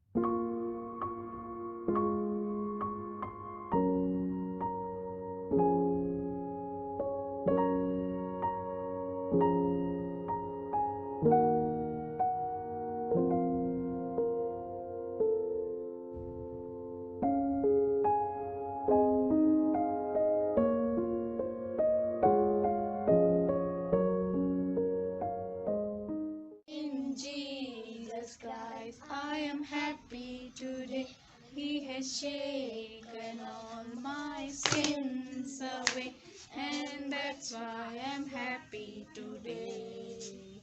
I am happy today. He has shaken all my sins away, and that's why I'm happy today.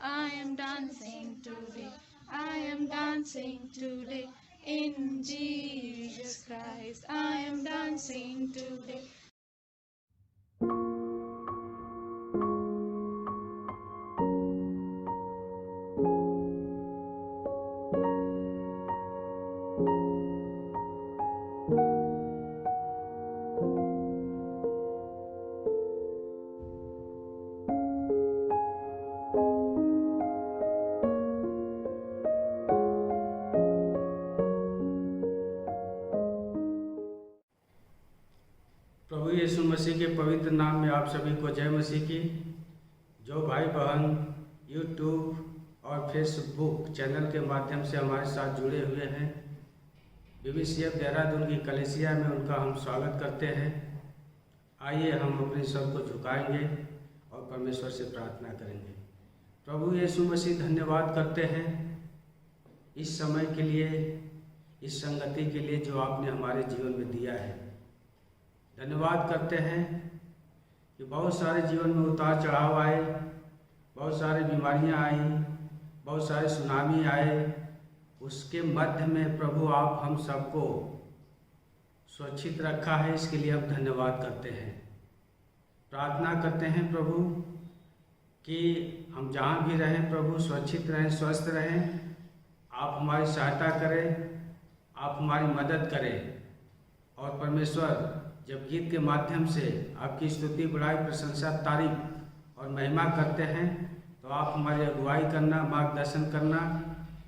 I am dancing today. I am dancing today. In Jesus Christ, I am dancing today. प्रभु यीशु मसीह के पवित्र नाम में आप सभी को जय मसीह की। जो भाई बहन यूट्यूब और फेसबुक चैनल के माध्यम से हमारे साथ जुड़े हुए हैं, बीबीसीएफ देहरादून की कलीसिया में उनका हम स्वागत करते हैं। आइए हम अपने सर को झुकाएंगे और परमेश्वर से प्रार्थना करेंगे। प्रभु यीशु मसीह, धन्यवाद करते हैं इस समय के लिए, इस संगति के लिए जो आपने हमारे जीवन में दिया है। धन्यवाद करते हैं कि बहुत सारे जीवन में उतार चढ़ाव आए, बहुत सारी बीमारियां आई, बहुत सारे सुनामी आए। उसके मध्य में प्रभु आप हम सबको सुरक्षित रखा है, इसके लिए हम धन्यवाद करते हैं। प्रार्थना करते हैं प्रभु कि हम जहाँ भी रहें प्रभु सुरक्षित रहें, स्वस्थ रहें। आप हमारी सहायता करें, आप हमारी मदद करें। और परमेश्वर, जब गीत के माध्यम से आपकी स्तुति, बड़ाई, प्रशंसा, तारीफ और महिमा करते हैं तो आप हमारी अगुवाई करना, मार्गदर्शन करना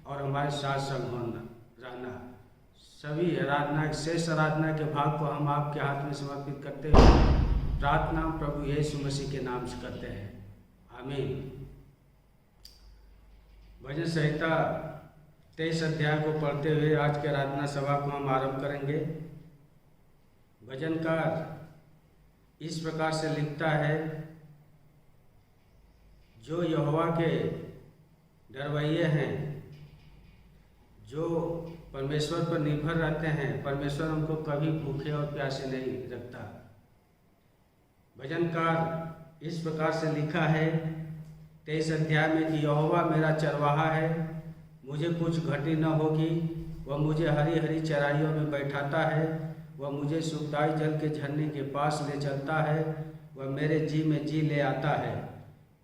और हमारे साथ संग रहना। सभी आराधना, शेष आराधना के भाग को हम आपके हाथ में समर्पित करते हुए प्रार्थना प्रभु यीशु मसीह के नाम से करते हैं, आमीन। भजन संहिता 23 अध्याय को पढ़ते हुए आज के आराधना सभा को हम आरंभ करेंगे। भजनकार इस प्रकार से लिखता है, जो यहोवा के डरवैये हैं, जो परमेश्वर पर निर्भर रहते हैं, परमेश्वर उनको कभी भूखे और प्यासे नहीं रखता। भजनकार इस प्रकार से लिखा है 23 अध्याय में कि यहोवा मेरा चरवाहा है, मुझे कुछ घटी न होगी। वह मुझे हरी हरी चराइयों में बैठाता है, वह मुझे सुखदायी जल के झरने के पास ले चलता है, वह मेरे जी में जी ले आता है।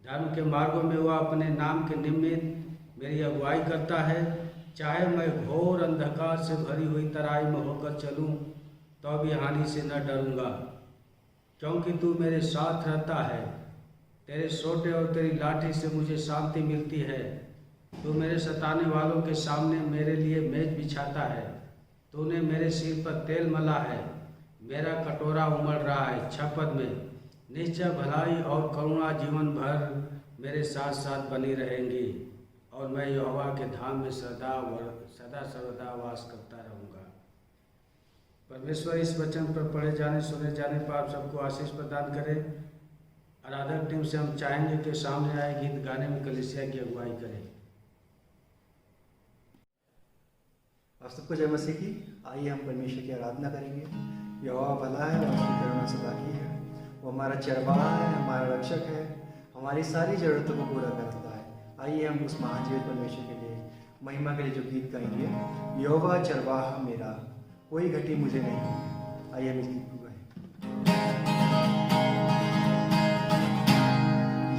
धर्म के मार्गों में वह अपने नाम के निमित्त मेरी अगुवाई करता है। चाहे मैं घोर अंधकार से भरी हुई तराई में होकर चलूं तो भी हानि से न डरूंगा, क्योंकि तू मेरे साथ रहता है। तेरे सोटे और तेरी लाठी से मुझे शांति मिलती है। तू मेरे सताने वालों के सामने मेरे लिए मेज बिछाता है। तूने मेरे सिर पर तेल मला है, मेरा कटोरा उमड़ रहा है। छपद में निश्चय भलाई और करुणा जीवन भर मेरे साथ साथ बनी रहेंगी, और मैं यहोवा के धाम में सदा सर्वदा वास करता रहूँगा। परमेश्वर इस वचन पर पढ़े जाने, सुने जाने पर आप सबको आशीष प्रदान करे। आराधक टीम से हम चाहेंगे कि सामने आए गीत गाने में कलीसिया की अगुवाई करें। आप सबको जय मसीह की। आइए हम परमेश्वर की आराधना करेंगे। यहोवा भला है और उसकी करुणा सदा की है। वो हमारा चरवाहा है, हमारा रक्षक है, हमारी सारी जरूरतों को पूरा करता है। आइए हम उस महाजीवित परमेश्वर के लिए महिमा के लिए जो गीत गाएंगे, यहोवा चरवाहा मेरा, कोई घटी मुझे नहीं। आइए हम इस गीत को गाएं।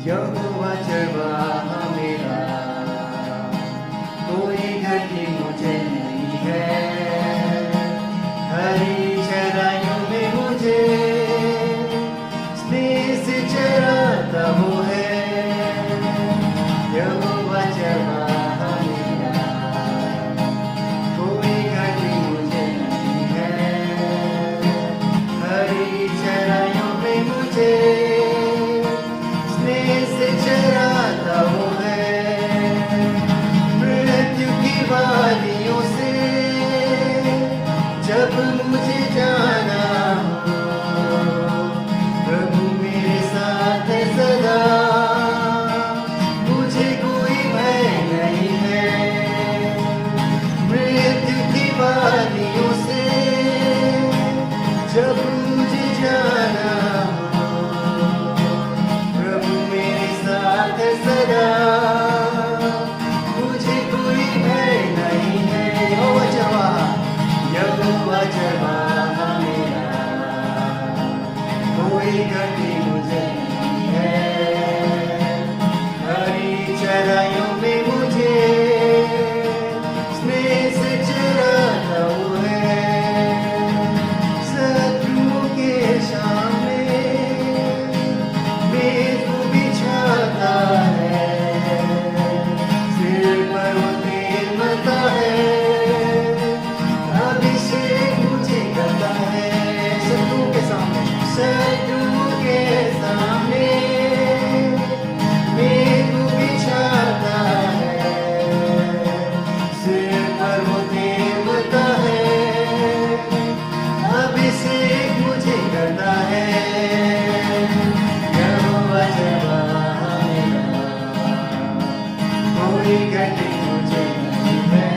यहोवा चरवाहा मेरा, कोई घटी मुझे नहीं है। हरी चराइयों में मुझे स्नेह से चराता वो है। यहोवा चरवाहा मेरा, कोई घटी मुझे नहीं है,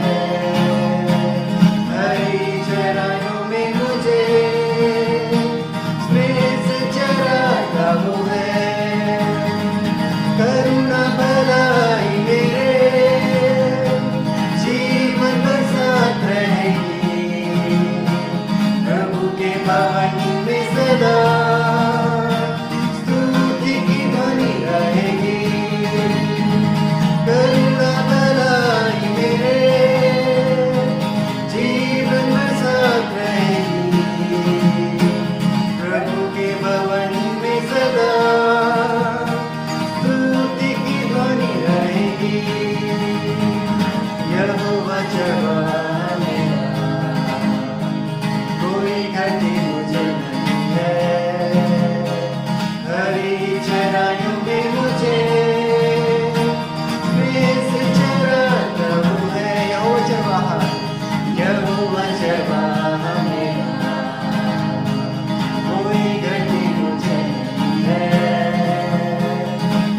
हरी चराइयों में मुझे स्नेह से चराता वो है। करुणा भलाई मेरे जीवन भर साथ रहेगी, प्रभु के भवन में सदा स्तुति की ध्वनि रहेगी। करुणा भलाई मेरे जीवन भर साथ रहेगी, प्रभु के भवन में सदा स्तुति की ध्वनि रहेगी। यहोवा जवान मेरा, कोई घटी मुझे नहीं है, हरी चराइयों में मुझे स्नेह से चराता वो है। यहोवा जवान मेरा, कोई घटी मुझे नहीं है,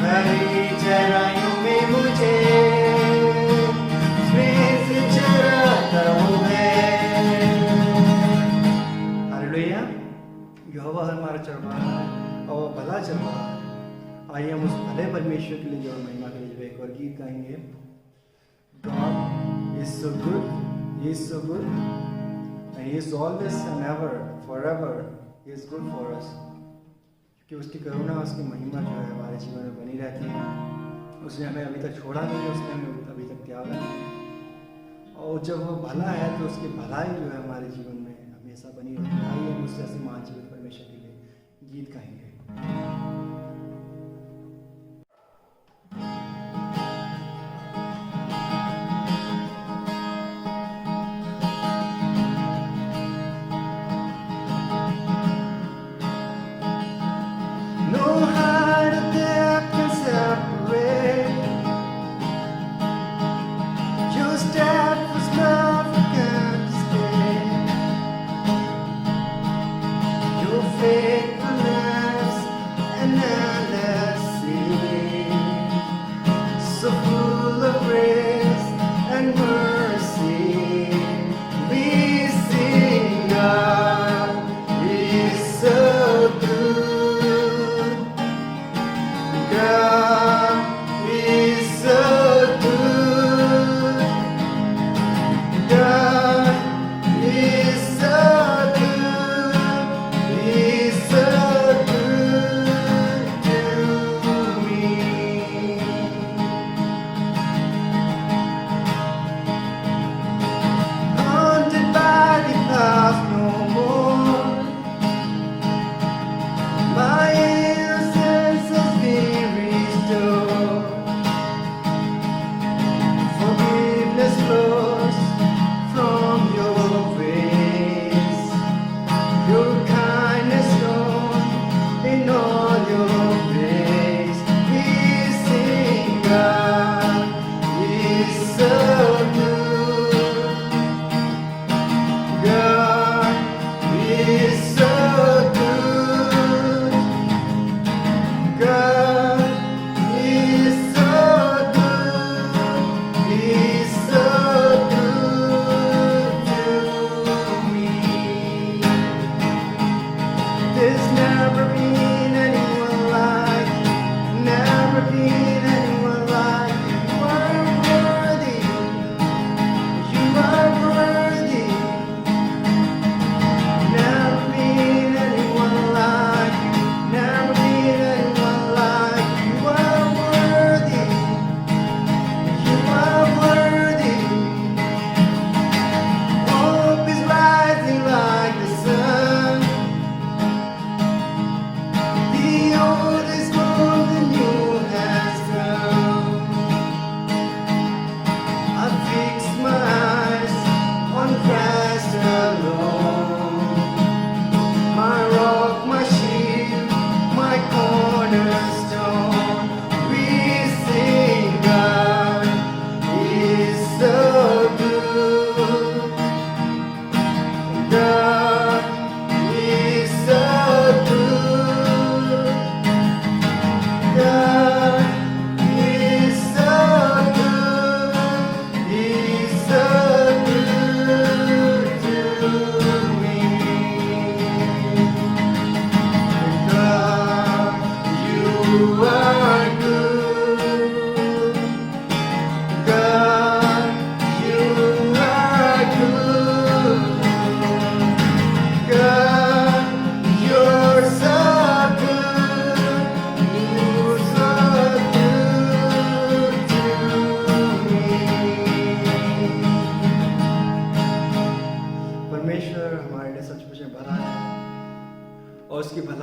हरी चराइयों में मुझे स्नेह से चराता वो है। हालेलुया। यहोवा हमारा चरवाहा है और वो भला चरवाहा है। आइए हम उस भले परमेश्वर के लिए जो महिमा के लिए एक और गीत गाएंगे। God is so good, He is so good, and He is always and ever, forever, He is good for us. कि उसकी करुणा, उसकी महिमा जो है हमारे जीवन में बनी रहती है। उसने हमें अभी तक छोड़ा नहीं, उसने हमें अभी तक त्यागा नहीं, और जब वो भला है तो उसकी भलाई जो है हमारे जीवन में हमेशा बनी रहती है। आइए हम उससे ऐसे महान जीवित परमेश्वर के लिए गीत गाएंगे। No height or depth can separate your steadfast love can't escape, your faithfulness and endlessly, so full of grace and mercy. We sing God is so good. God is so good. God is so good. He's so good to me.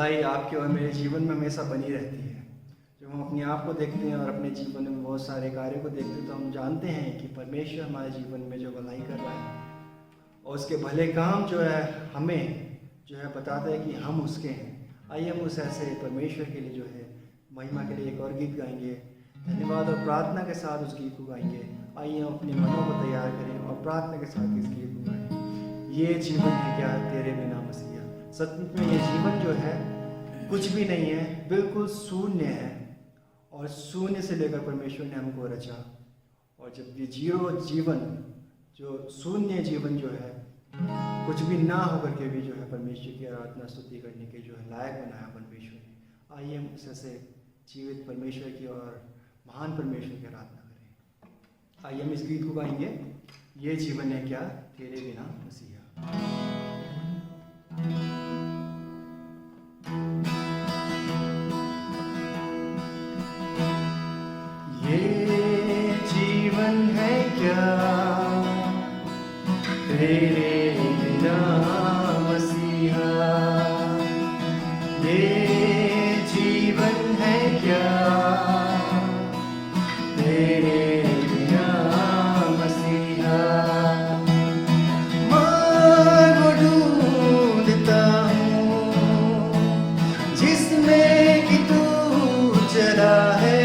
भलाई आपके और मेरे जीवन में हमेशा बनी रहती है। जब हम अपने आप को देखते हैं और अपने जीवन में बहुत सारे कार्यों को देखते हैं तो हम जानते हैं कि परमेश्वर हमारे जीवन में जो भलाई कर रहा है और उसके भले काम जो है हमें जो है बताता है कि हम उसके हैं। आइए हम उस ऐसे परमेश्वर के लिए जो है महिमा के लिए एक और गीत गाएंगे। धन्यवाद और प्रार्थना के साथ उस गीत को गाएंगे। आइए हम अपने मनों को तैयार करें और प्रार्थना के साथ इस गीत को गाएं। ये जीवन है क्या तेरे बिना मसीहा। सचमुच में ये जीवन जो है कुछ भी नहीं है, बिल्कुल शून्य है। और शून्य से लेकर परमेश्वर ने हमको रचा। और जब ये जीरो जीवन जो शून्य जीवन जो है कुछ भी ना होकर के भी जो है परमेश्वर की आराधना स्तुति करने के जो है लायक बनाया परमेश्वर ने। आइए हम उससे जीवित परमेश्वर की और महान परमेश्वर की आराधना करें। आइए हम इस गीत को गाएंगे। ये जीवन है क्या तेरे बिना मसीहा। ये जीवन है क्या तेरे बिना मसीहा। ये जीवन है क्या तेरे बिना मसीहा। मैं वो ढूंढता हूँ जिसमें कि तू चला है।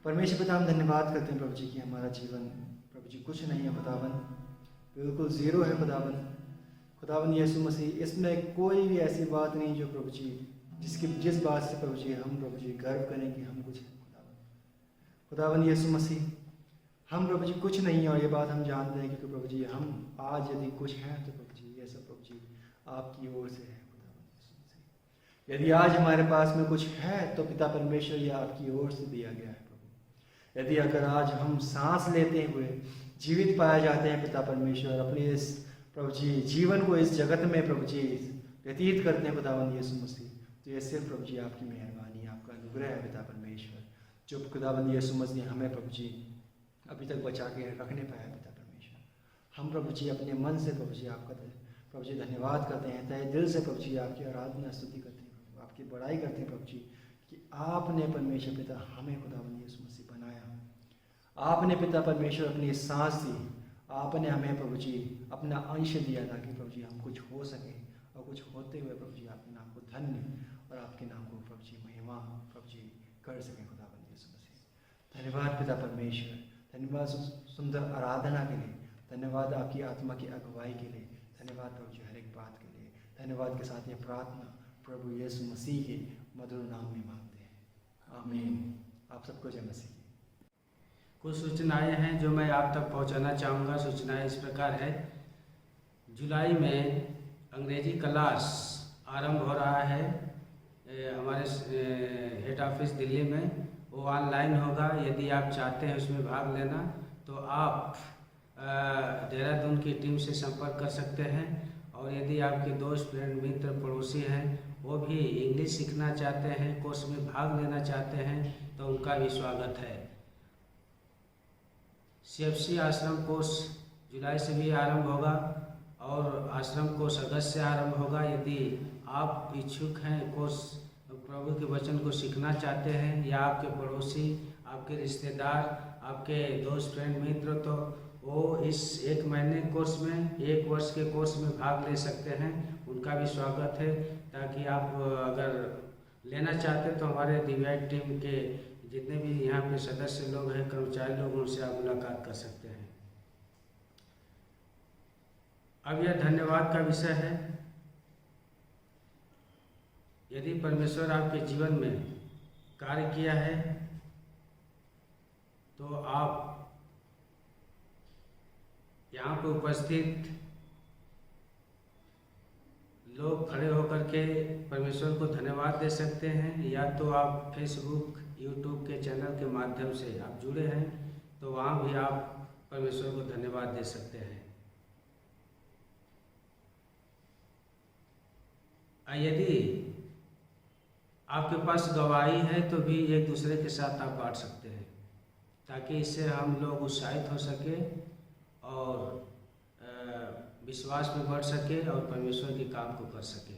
परमेश्वर पिता हम धन्यवाद करते हैं प्रभु जी की हमारा जीवन प्रभु जी कुछ नहीं है खुदावन, बिल्कुल ज़ीरो है खुदावन। खुदावन यीशु मसीह इसमें कोई भी ऐसी बात नहीं जो प्रभु जी जिस बात से प्रभु जी हम प्रभु जी गर्व करें कि हम कुछ हैं। खुदावन यीशु मसीह हम प्रभु जी कुछ नहीं है और ये बात हम जानते हैं कि प्रभु जी हम आज यदि कुछ हैं तो प्रभु जी ये सब प्रभु जी आपकी ओर से है। खुदावन यीशु मसीह यदि आज हमारे पास में कुछ है तो पिता परमेश्वर या आपकी ओर से दिया गया है प्रभु। यदि अगर आज हम सांस लेते हुए जीवित पाए जाते हैं पिता परमेश्वर, अपने इस प्रभु जी जीवन को इस जगत में प्रभु जी व्यतीत करते हैं खुदावंद यीशु मसीह, तो ये सिर्फ प्रभु जी आपकी मेहरबानी, आपका अनुग्रह है पिता परमेश्वर, जो खुदावंद यीशु मसीह ने हमें प्रभु जी अभी तक बचा के रखने पाया पिता परमेश्वर। हम प्रभु जी अपने मन से प्रभु जी आपका प्रभु जी धन्यवाद करते हैं, तहे दिल से प्रभु जी आपकी आराधना स्तुति करते हैं, आपकी बड़ाई करते हैं प्रभु जी कि आपने परमेश्वर पिता हमें खुदावंद यीशु मसीह बनाया, आपने पिता परमेश्वर अपनी सांस दी, आपने हमें प्रभु जी अपना अंश दिया ताकि प्रभु जी हम कुछ हो सके, और कुछ होते हुए प्रभु जी आपके नाम को धन्य और आपके नाम को प्रभु जी महिमा प्रभु जी कर सकें खुदावंद यीशु मसीह। धन्यवाद पिता परमेश्वर, धन्यवाद सुंदर आराधना के लिए, धन्यवाद आपकी आत्मा की अगुवाई के लिए, धन्यवाद प्रभु जी हर एक बात के लिए। धन्यवाद के साथ ये प्रार्थना प्रभु यीशु मसीह के मधुर नाम में मांगते हैं, आमीन। आप सबको जय मसीह। कुछ सूचनाएं हैं जो मैं आप तक पहुंचाना चाहूँगा। सूचनाएं इस प्रकार है, जुलाई में अंग्रेजी क्लास आरंभ हो रहा है हमारे हेड ऑफिस दिल्ली में, वो ऑनलाइन होगा। यदि आप चाहते हैं उसमें भाग लेना तो आप देहरादून की टीम से संपर्क कर सकते हैं, और यदि आपके दोस्त फ्रेंड मित्र पड़ोसी हैं वो भी इंग्लिश सीखना चाहते हैं, कोर्स में भाग लेना चाहते हैं, तो उनका भी स्वागत है। CFC आश्रम कोर्स जुलाई से भी आरंभ होगा और आश्रम कोर्स अगस्त से आरंभ होगा। यदि आप इच्छुक हैं कोर्स प्रभु के वचन को सीखना चाहते हैं, या आपके पड़ोसी, आपके रिश्तेदार, आपके दोस्त फ्रेंड मित्र, तो वो इस 1 महीने कोर्स में, 1 वर्ष के कोर्स में भाग ले सकते हैं, उनका भी स्वागत है। ताकि आप अगर लेना चाहते तो हमारे दिव्यांग टीम के जितने भी यहाँ पे सदस्य लोग हैं, कर्मचारी लोग, उनसे आप मुलाकात कर सकते हैं। अब यह धन्यवाद का विषय है। यदि परमेश्वर आपके जीवन में कार्य किया है तो आप यहाँ पर उपस्थित लोग खड़े होकर के परमेश्वर को धन्यवाद दे सकते हैं, या तो आप फेसबुक, यूट्यूब के चैनल के माध्यम से आप जुड़े हैं तो वहाँ भी आप परमेश्वर को धन्यवाद दे सकते हैं। यदि आपके पास गवाही है तो भी एक दूसरे के साथ आप बांट सकते हैं, ताकि इससे हम लोग उत्साहित हो सके और विश्वास में बढ़ सके और परमेश्वर के काम को कर सके।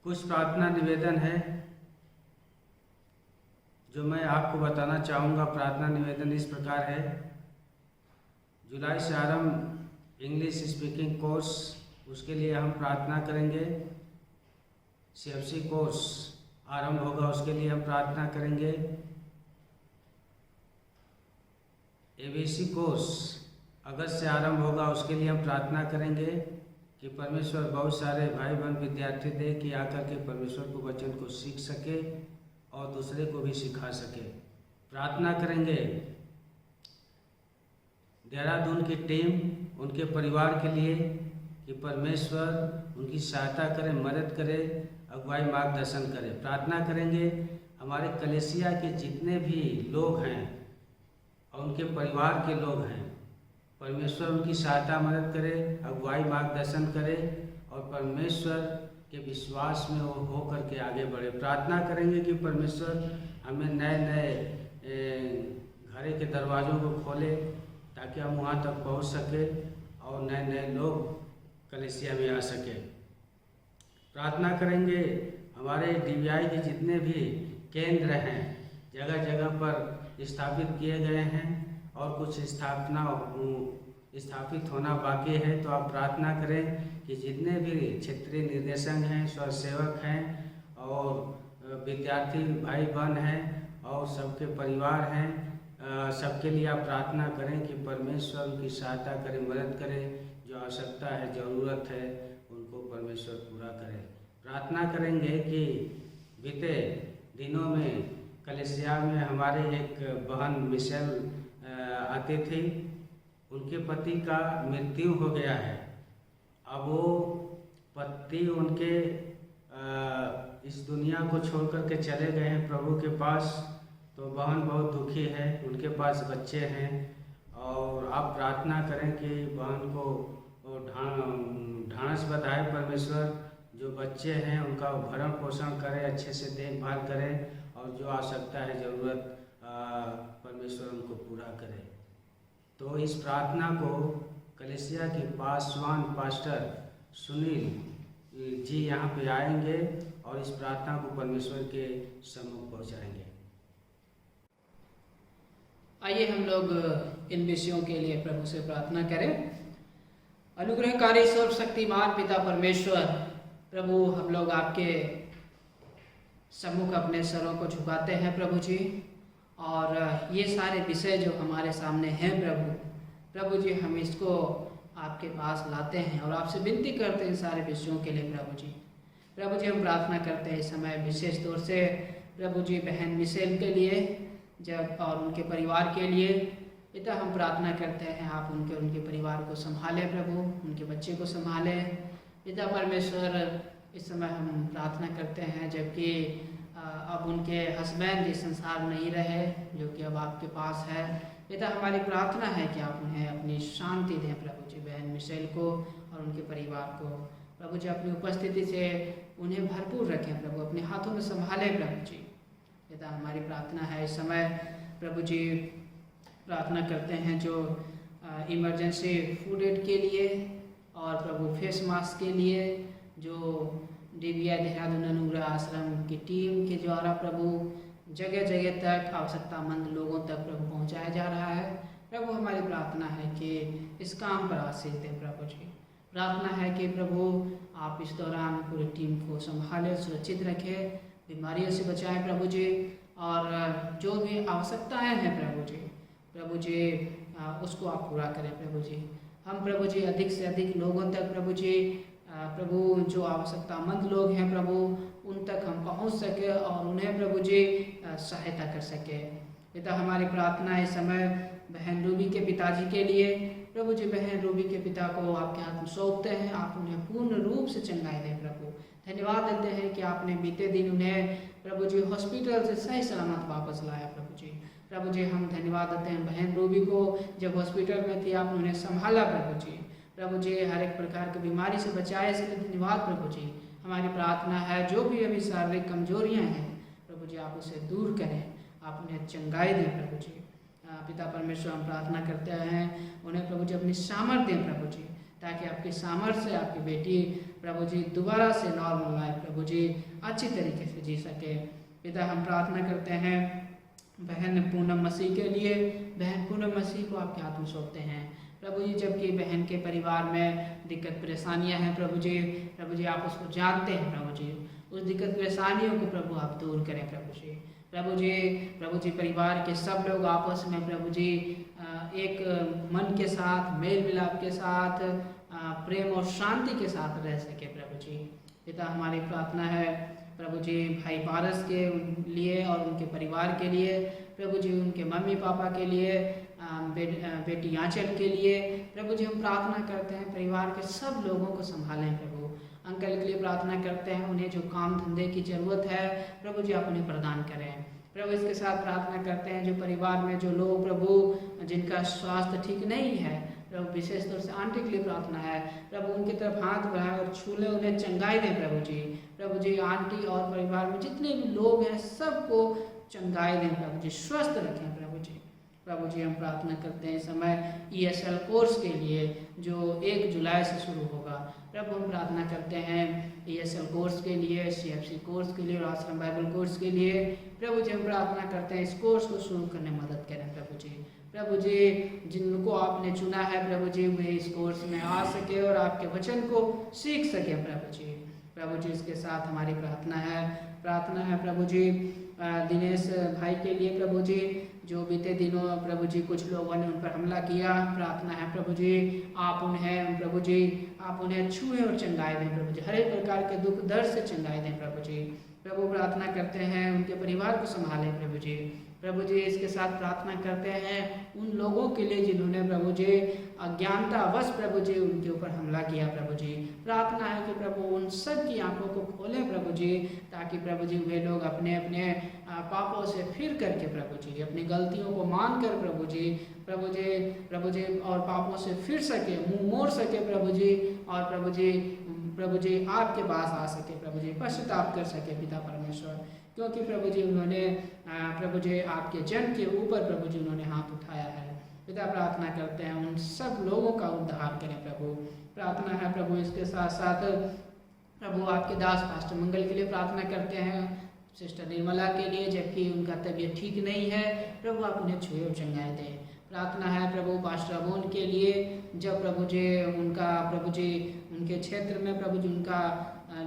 कुछ प्रार्थना निवेदन है जो मैं आपको बताना चाहूँगा। प्रार्थना निवेदन इस प्रकार है, जुलाई से आरंभ इंग्लिश स्पीकिंग कोर्स, उसके लिए हम प्रार्थना करेंगे। CFC कोर्स आरंभ होगा, उसके लिए हम प्रार्थना करेंगे। ABC कोर्स अगस्त से आरंभ होगा, उसके लिए हम प्रार्थना करेंगे कि परमेश्वर बहुत सारे भाई बहन विद्यार्थी दे कि आकर के परमेश्वर को वचन को सीख सके और दूसरे को भी सिखा सके। प्रार्थना करेंगे देहरादून की टीम, उनके परिवार के लिए कि परमेश्वर उनकी सहायता करे, मदद करे, अगुवाई मार्गदर्शन करे। प्रार्थना करेंगे हमारे कलेसिया के जितने भी लोग हैं और उनके परिवार के लोग हैं, परमेश्वर उनकी सहायता मदद करे, अगुवाई मार्गदर्शन करे और परमेश्वर के विश्वास में वो हो करके आगे बढ़े। प्रार्थना करेंगे कि परमेश्वर हमें नए नए घरे के दरवाज़ों को खोले ताकि हम वहाँ तक पहुँच सके और नए नए लोग कलेसिया में आ सके। प्रार्थना करेंगे हमारे DVI के जितने भी केंद्र हैं, जगह जगह पर स्थापित किए गए हैं और कुछ स्थापित होना बाकी है, तो आप प्रार्थना करें कि जितने भी क्षेत्रीय निर्देशक हैं, स्वयंसेवक हैं और विद्यार्थी भाई बहन हैं और सबके परिवार हैं, सबके लिए आप प्रार्थना करें कि परमेश्वर उनकी सहायता करे, मदद करे, जो आवश्यकता है, ज़रूरत है, उनको परमेश्वर पूरा करे। प्रार्थना करेंगे कि बीते दिनों में कलेसिया में हमारे एक बहन मिशेल आती थी, उनके पति का मृत्यु हो गया है अब वो पति उनके इस दुनिया को छोड़ कर के चले गए हैं प्रभु के पास, तो बहन बहुत दुखी है, उनके पास बच्चे हैं। और आप प्रार्थना करें कि बहन को ढांढस बधाए परमेश्वर, जो बच्चे हैं उनका भरण पोषण करे, अच्छे से देखभाल करे, और जो आवश्यकता है ज़रूरत परमेश्वर उनको पूरा करे। तो इस प्रार्थना को कलीसिया के पासवान पास्टर सुनील जी यहाँ पे आएंगे और इस प्रार्थना को परमेश्वर के सम्मुख पहुँचाएंगे। आइए हम लोग इन विषयों के लिए प्रभु से प्रार्थना करें। अनुग्रहकारी सर्वशक्तिमान पिता परमेश्वर, प्रभु हम लोग आपके सम्मुख अपने सरों को झुकाते हैं प्रभु जी, और ये सारे विषय जो हमारे सामने हैं प्रभु जी हम इसको आपके पास लाते हैं और आपसे विनती करते हैं इन सारे विषयों के लिए प्रभु जी हम प्रार्थना करते हैं इस समय विशेष तौर से प्रभु जी बहन मिशेल के लिए जब और उनके परिवार के लिए पिता हम प्रार्थना करते हैं आप उनके परिवार को संभालें प्रभु, उनके बच्चे को संभालें पिता परमेश्वर। इस समय हम प्रार्थना करते हैं जबकि अब उनके हस्बैंड इस संसार में नहीं रहे जो कि अब आपके पास है पिता, हमारी प्रार्थना है कि आप उन्हें अपनी शांति दें प्रभु जी, बहन मिशेल को और उनके परिवार को प्रभु जी अपनी उपस्थिति से उन्हें भरपूर रखें प्रभु, अपने हाथों में संभालें प्रभु जी। पिता हमारी प्रार्थना है इस समय प्रभु जी प्रार्थना करते हैं जो इमरजेंसी फूड एड के लिए और प्रभु फेस मास्क के लिए जो DBI देहरादून अनुग्रह आश्रम की टीम के द्वारा प्रभु जगह जगह तक आवश्यकतामंद लोगों तक प्रभु पहुंचाया जा रहा है प्रभु। हमारी प्रार्थना है कि इस काम पर आशीष दें प्रभु जी। प्रार्थना है कि प्रभु आप इस दौरान पूरी टीम को संभालें, सुरक्षित रखें, बीमारियों से बचाएं प्रभु जी, और जो भी आवश्यकताएं हैं प्रभु जी उसको आप पूरा करें प्रभु जी। हम प्रभु जी अधिक से अधिक लोगों तक प्रभु जी जो आवश्यकतामंद लोग हैं प्रभु उन तक हम पहुंच सके और उन्हें प्रभु जी सहायता कर सके। पिता हमारी प्रार्थना इस समय बहन रूबी के पिताजी के लिए प्रभु जी, बहन रूबी के पिता को आपके हाथ में सौंपते हैं, आप उन्हें पूर्ण रूप से चंगाई दें प्रभु। धन्यवाद देते हैं कि आपने बीते दिन उन्हें प्रभु जी हॉस्पिटल से सही सलामत वापस लाया प्रभु जी। प्रभु जी हम धन्यवाद देते हैं बहन रूबी को, जब हॉस्पिटल में थी आपने उन्हें संभाला प्रभु जी। प्रभु जी हर एक प्रकार की बीमारी से बचाए, इसलिए धन्यवाद प्रभु जी। हमारी प्रार्थना है जो भी अभी शारीरिक कमजोरियां हैं प्रभु जी आप उसे दूर करें, आप उन्हें चंगाई दें प्रभु जी। पिता परमेश्वर हम प्रार्थना करते हैं उन्हें प्रभु जी अपनी सामर्थ्य दें प्रभु जी, ताकि आपकी सामर्थ्य से आपकी बेटी प्रभु जी दोबारा से नॉर्मल लाइफ प्रभु जी अच्छी तरीके से जी सके। पिता हम प्रार्थना करते हैं बहन पूनम मसीह के लिए, बहन पूनम मसीह को आपके हाथ में सौंपते हैं प्रभु जी। जबकि बहन के परिवार में दिक्कत परेशानियां हैं प्रभु जी आप उसको जानते हैं प्रभु जी, उस दिक्कत परेशानियों को प्रभु आप दूर करें प्रभु जी। प्रभु जी परिवार के सब लोग आपस में प्रभु जी एक मन के साथ, मेल मिलाप के साथ, प्रेम और शांति के साथ रह सके प्रभु जी। पिता हमारी प्रार्थना है प्रभु जी भाई पारस के लिए और उनके परिवार के लिए प्रभु जी, उनके मम्मी पापा के लिए, बेटी आंचल के लिए प्रभु जी हम प्रार्थना करते हैं परिवार के सब लोगों को संभालें प्रभु। अंकल के लिए प्रार्थना करते हैं, उन्हें जो काम धंधे की जरूरत है प्रभु जी आप उन्हें प्रदान करें प्रभु। इसके साथ प्रार्थना करते हैं जो परिवार में जो लोग प्रभु जिनका स्वास्थ्य ठीक नहीं है प्रभु, विशेष तौर से आंटी के लिए प्रार्थना है प्रभु, उनकी तरफ हाथ बढ़ाए और छू ले, उन्हें चंगाई दें प्रभु जी। प्रभु जी आंटी और परिवार में जितने भी लोग हैं सबको चंगाई दें प्रभु जी, स्वस्थ रखें प्रभु जी। प्रभु जी हम प्रार्थना करते हैं इस समय ESL कोर्स के लिए जो 1 जुलाई से शुरू होगा प्रभु, हम प्रार्थना करते हैं ESL कोर्स के लिए, CFC कोर्स के लिए और आश्रम बाइबल कोर्स के लिए प्रभु जी हम प्रार्थना करते हैं इस कोर्स को शुरू करने में मदद करें प्रभु जी। प्रभु जी जिनको आपने चुना है प्रभु जी वे इस कोर्स में आ सके और आपके वचन को सीख सके प्रभु जी। प्रभु जी इसके साथ हमारी प्रार्थना है प्रभु जी दिनेश भाई के लिए प्रभु जी, जो बीते दिनों प्रभु जी कुछ लोगों ने उन पर हमला किया, प्रार्थना है प्रभु जी आप उन्हें प्रभु जी आप उन्हें छुएं और चंगाई दें प्रभु जी, हर एक प्रकार के दुख दर्द से चंगाई दें प्रभु जी। प्रभु प्रार्थना करते हैं उनके परिवार को संभालें प्रभु जी। प्रभु जी इसके साथ प्रार्थना करते हैं उन लोगों के लिए जिन्होंने प्रभु जी अज्ञानतावश प्रभु जी उनके ऊपर हमला किया प्रभु जी। प्रार्थना है कि प्रभु उन सब की आंखों को खोलें प्रभु जी, ताकि प्रभु जी वे लोग अपने अपने पापों से फिर करके प्रभु जी अपनी गलतियों को मान कर प्रभु जी और पापों से फिर सके, मुंह मोड़ सके प्रभु जी, और प्रभु जी आपके पास आ सके प्रभु जी, पश्चाताप कर सके पिता परमेश्वर, क्योंकि प्रभु जी उन्होंने प्रभु जी आपके जन के ऊपर प्रभु जी उन्होंने हाथ उठाया है। पिता प्रार्थना करते हैं उन सब लोगों का उद्धार करें प्रभु। प्रार्थना है प्रभु इसके साथ साथ प्रभु आपके दास पास्टर मंगल के लिए प्रार्थना करते हैं, सिस्टर निर्मला के लिए, जबकि उनका तबीयत ठीक नहीं है प्रभु आप उन्हें छुए और चंगाई दें। प्रार्थना है प्रभु पास्टर अबोन के लिए, जब प्रभु जी उनके क्षेत्र में प्रभु जी उनका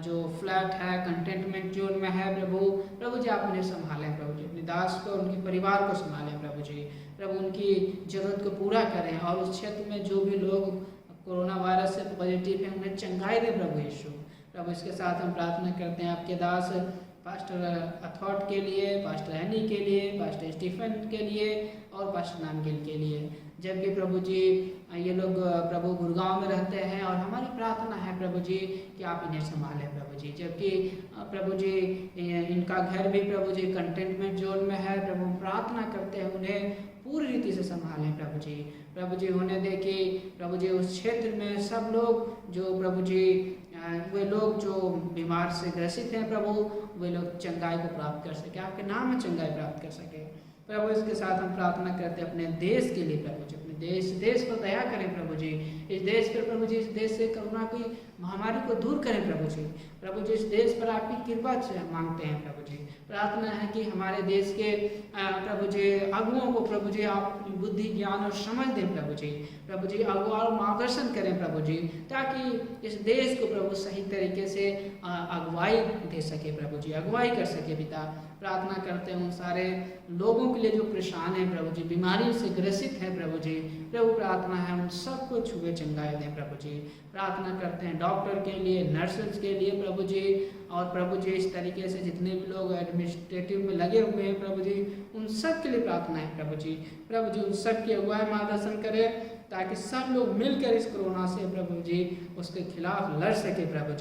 जो फ्लैट है कंटेनमेंट जोन में है प्रभु जी आप उन्हें संभालें प्रभु जी, अपने दास को उनके परिवार को संभालें प्रभु जी, प्रभु उनकी जरूरत को पूरा करें, और उस क्षेत्र में जो भी लोग कोरोना वायरस से पॉजिटिव हैं उन्हें चंगाई दें प्रभु यीशु। प्रभु इसके साथ हम प्रार्थना करते हैं आपके दास पास्टर अथॉट के लिए, पास्टर एनी के लिए, पास्टर स्टीफन के लिए और पास्टर नामगिल के लिए, जबकि प्रभु जी ये लोग प्रभु गुड़गांव में रहते हैं, और हमारी प्रार्थना है प्रभु जी कि आप इन्हें संभालें प्रभु जी, जबकि प्रभु जी इनका घर भी प्रभु जी कंटेनमेंट जोन में है प्रभु, प्रार्थना करते हैं उन्हें पूरी रीति से संभालें प्रभु जी उन्हें देखिए प्रभु जी उस क्षेत्र में सब लोग जो प्रभु जी वे लोग जो बीमार से ग्रसित हैं प्रभु, वे लोग चंगाई को प्राप्त कर सके, आपके नाम में चंगाई प्राप्त कर सके प्रभु। इसके साथ हम प्रार्थना करते हैं अपने देश के लिए प्रभु जी, अपने देश पर दया करें प्रभु जी, इस देश पर प्रभु जी, इस देश से कोरोना की महामारी को दूर करें प्रभु जी, इस देश पर आपकी कृपा से मांगते हैं प्रभु जी। प्रार्थना है कि हमारे देश के प्रभु जी अगुओं को प्रभु जी आप बुद्धि ज्ञान और समझ दें प्रभु जी अगुआ और मार्गदर्शन करें प्रभु जी, ताकि इस देश को प्रभु सही तरीके से अगुवाई दे सके प्रभु जी, अगुवाई कर सके पिता। प्रार्थना करते हैं उन सारे लोगों के लिए जो परेशान हैं प्रभु जी, बीमारी से ग्रसित हैं प्रभु जी, प्रभु प्रार्थना है उन सबको छुए चंगाई दें प्रभु जी। प्रार्थना करते हैं डॉक्टर के लिए, नर्सेस के लिए प्रभु जी, और प्रभु जी इस तरीके से जितने भी लोग एडमिनिस्ट्रेटिव में लगे हुए हैं प्रभु जी, उन सब के लिए प्रार्थना है प्रभु जी उन सब की अगुवाई मार्गदर्शन करें, ताकि सब लोग मिलकर इस कोरोना से प्रभु जी उसके खिलाफ लड़ सके प्रभु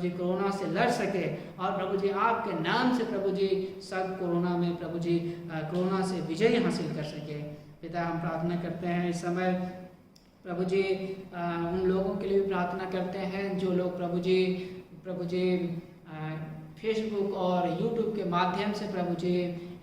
जी कोरोना से लड़ सके, और प्रभु जी आपके नाम से प्रभु जी सब कोरोना में प्रभु जी कोरोना से विजय हासिल कर सके। पिता हम प्रार्थना करते हैं इस समय प्रभु जी उन लोगों के लिए भी प्रार्थना करते हैं जो लोग प्रभु जी फेसबुक और यूट्यूब के माध्यम से प्रभु जी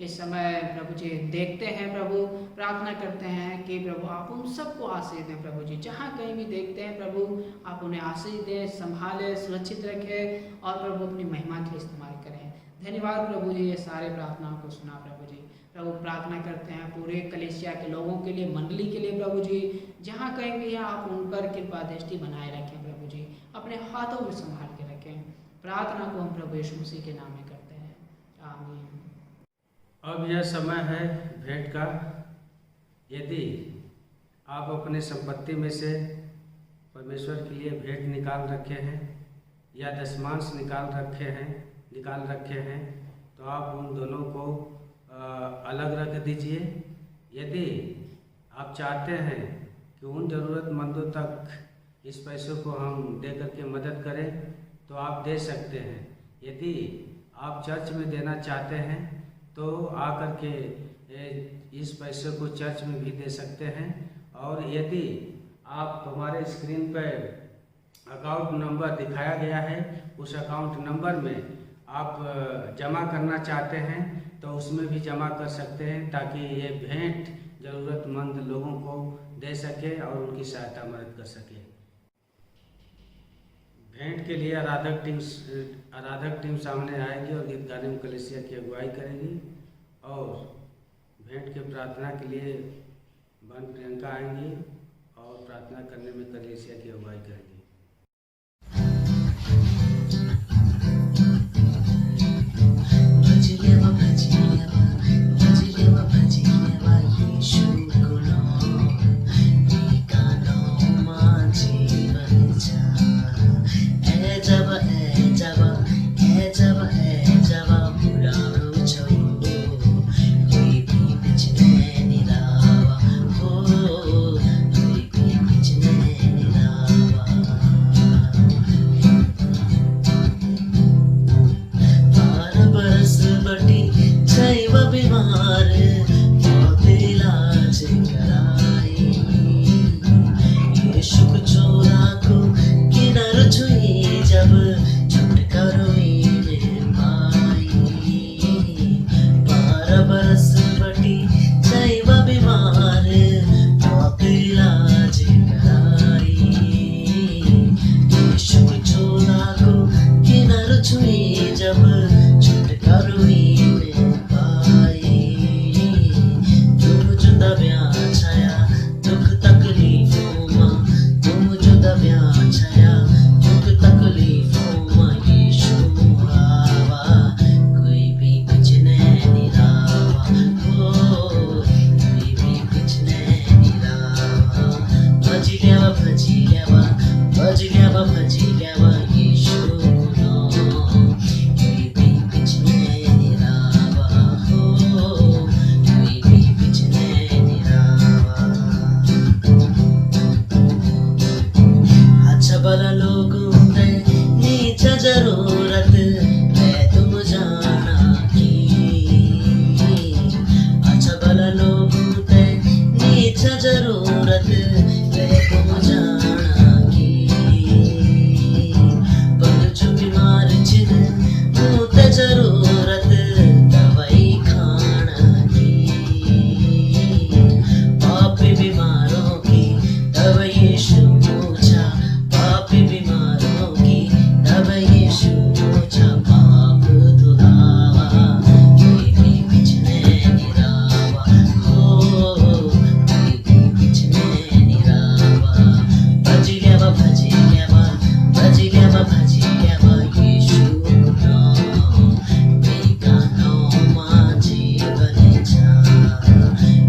इस समय प्रभु जी देखते हैं प्रभु। प्रार्थना करते हैं कि प्रभु आप उन सबको आशीष दें प्रभु जी, जहाँ कहीं भी देखते हैं प्रभु आप उन्हें आशीष दें, संभालें, सुरक्षित रखें, और प्रभु अपनी महिमा के लिए इस्तेमाल करें। धन्यवाद प्रभु जी ये सारे प्रार्थनाओं को सुना प्रभु जी। प्रभु प्रार्थना करते हैं पूरे कलीसिया के लोगों के लिए, मंडली के लिए प्रभु जी, जहाँ कहीं भी हैं आप उन पर कृपा दृष्टि बनाए रखें प्रभु जी, अपने हाथों में संभाल के रखें। प्रार्थना को हम प्रभु यीशु मसीह के नाम में करते हैं, आमीन। अब यह समय है भेंट का। यदि आप अपने संपत्ति में से परमेश्वर के लिए भेंट निकाल रखे हैं या दशमांश निकाल रखे हैं तो आप उन दोनों को अलग रख दीजिए। यदि आप चाहते हैं कि उन ज़रूरतमंदों तक इस पैसों को हम दे करके मदद करें तो आप दे सकते हैं। यदि आप चर्च में देना चाहते हैं तो आकर के इस पैसे को चर्च में भी दे सकते हैं, और यदि आप हमारे स्क्रीन पर अकाउंट नंबर दिखाया गया है उस अकाउंट नंबर में आप जमा करना चाहते हैं तो उसमें भी जमा कर सकते हैं, ताकि ये भेंट ज़रूरतमंद लोगों को दे सके और उनकी सहायता मदद कर सके। भेंट के लिए आराधक टीम सामने आएगी और गीत गाने में कलीसिया की अगुवाई करेगी, और भेंट के प्रार्थना के लिए बहन प्रियंका आएंगी और प्रार्थना करने में कलीसिया की अगुवाई करेगी। जब बहुत इलाज कराई। यीशु को चोरा को किनार छुई जब छुटकारा में पाई। 12 बरस बटी जाइबा बीमार बहुत इलाज कराई। यीशु को चोरा को किनार छुई जब छुटकारा में पाई। तुम जुदा ब्याह छाया दुख तकलीफों में, तुम जुदा ब्याह छाया दुख तकलीफों में। यीशु आवा कोई भी कुछ नहीं रावा, हो कोई भी कुछ नहीं रावा। भजी लेवा भजी लेवा भजी लेवा भजी लेवा यीशु गुनो कोई भी कुछ नहीं रावा, हो कोई भी कुछ नहीं रावा। अच्छा भला लोगों ने नीचा जरूरत है तुम जाना की। अच्छा भला लोगों ने नीचा जरूरत है तुम जाना की। पर जो बीमार जिन होते जरूरत दवाई खाना की। पापी बीमारों की दवाई यीशु पूछा, पापी बीमारों की दवाई यीशु पूछा। पाप धुलावा कोई भी कुछ नहीं रावा, हो कोई भी कुछ नहीं रावा। भजी लेवा भजी लेवा भजी लेवा भजी लेवा यीशु गुनो बेगानो मां जीवन छा,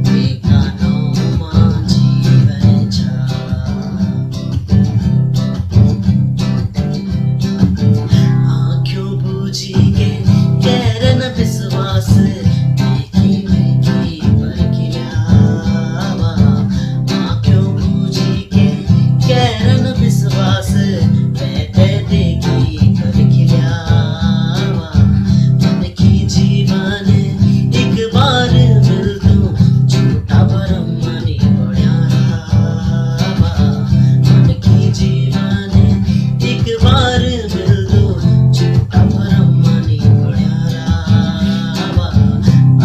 बेगानो मां जीवन छा। आँखों बूझी के गहरन विश्वास देखी देखी परखियावा। आँखों बूझी के गहरन विश्वास बैठे देखी परखियावा। मन की जीवन एक बार मिल दूं झूठा भरम मनी बढ़ियावा। मन की जीवन एक बार मिल दूं झूठा भरम मनी बढ़ियावा।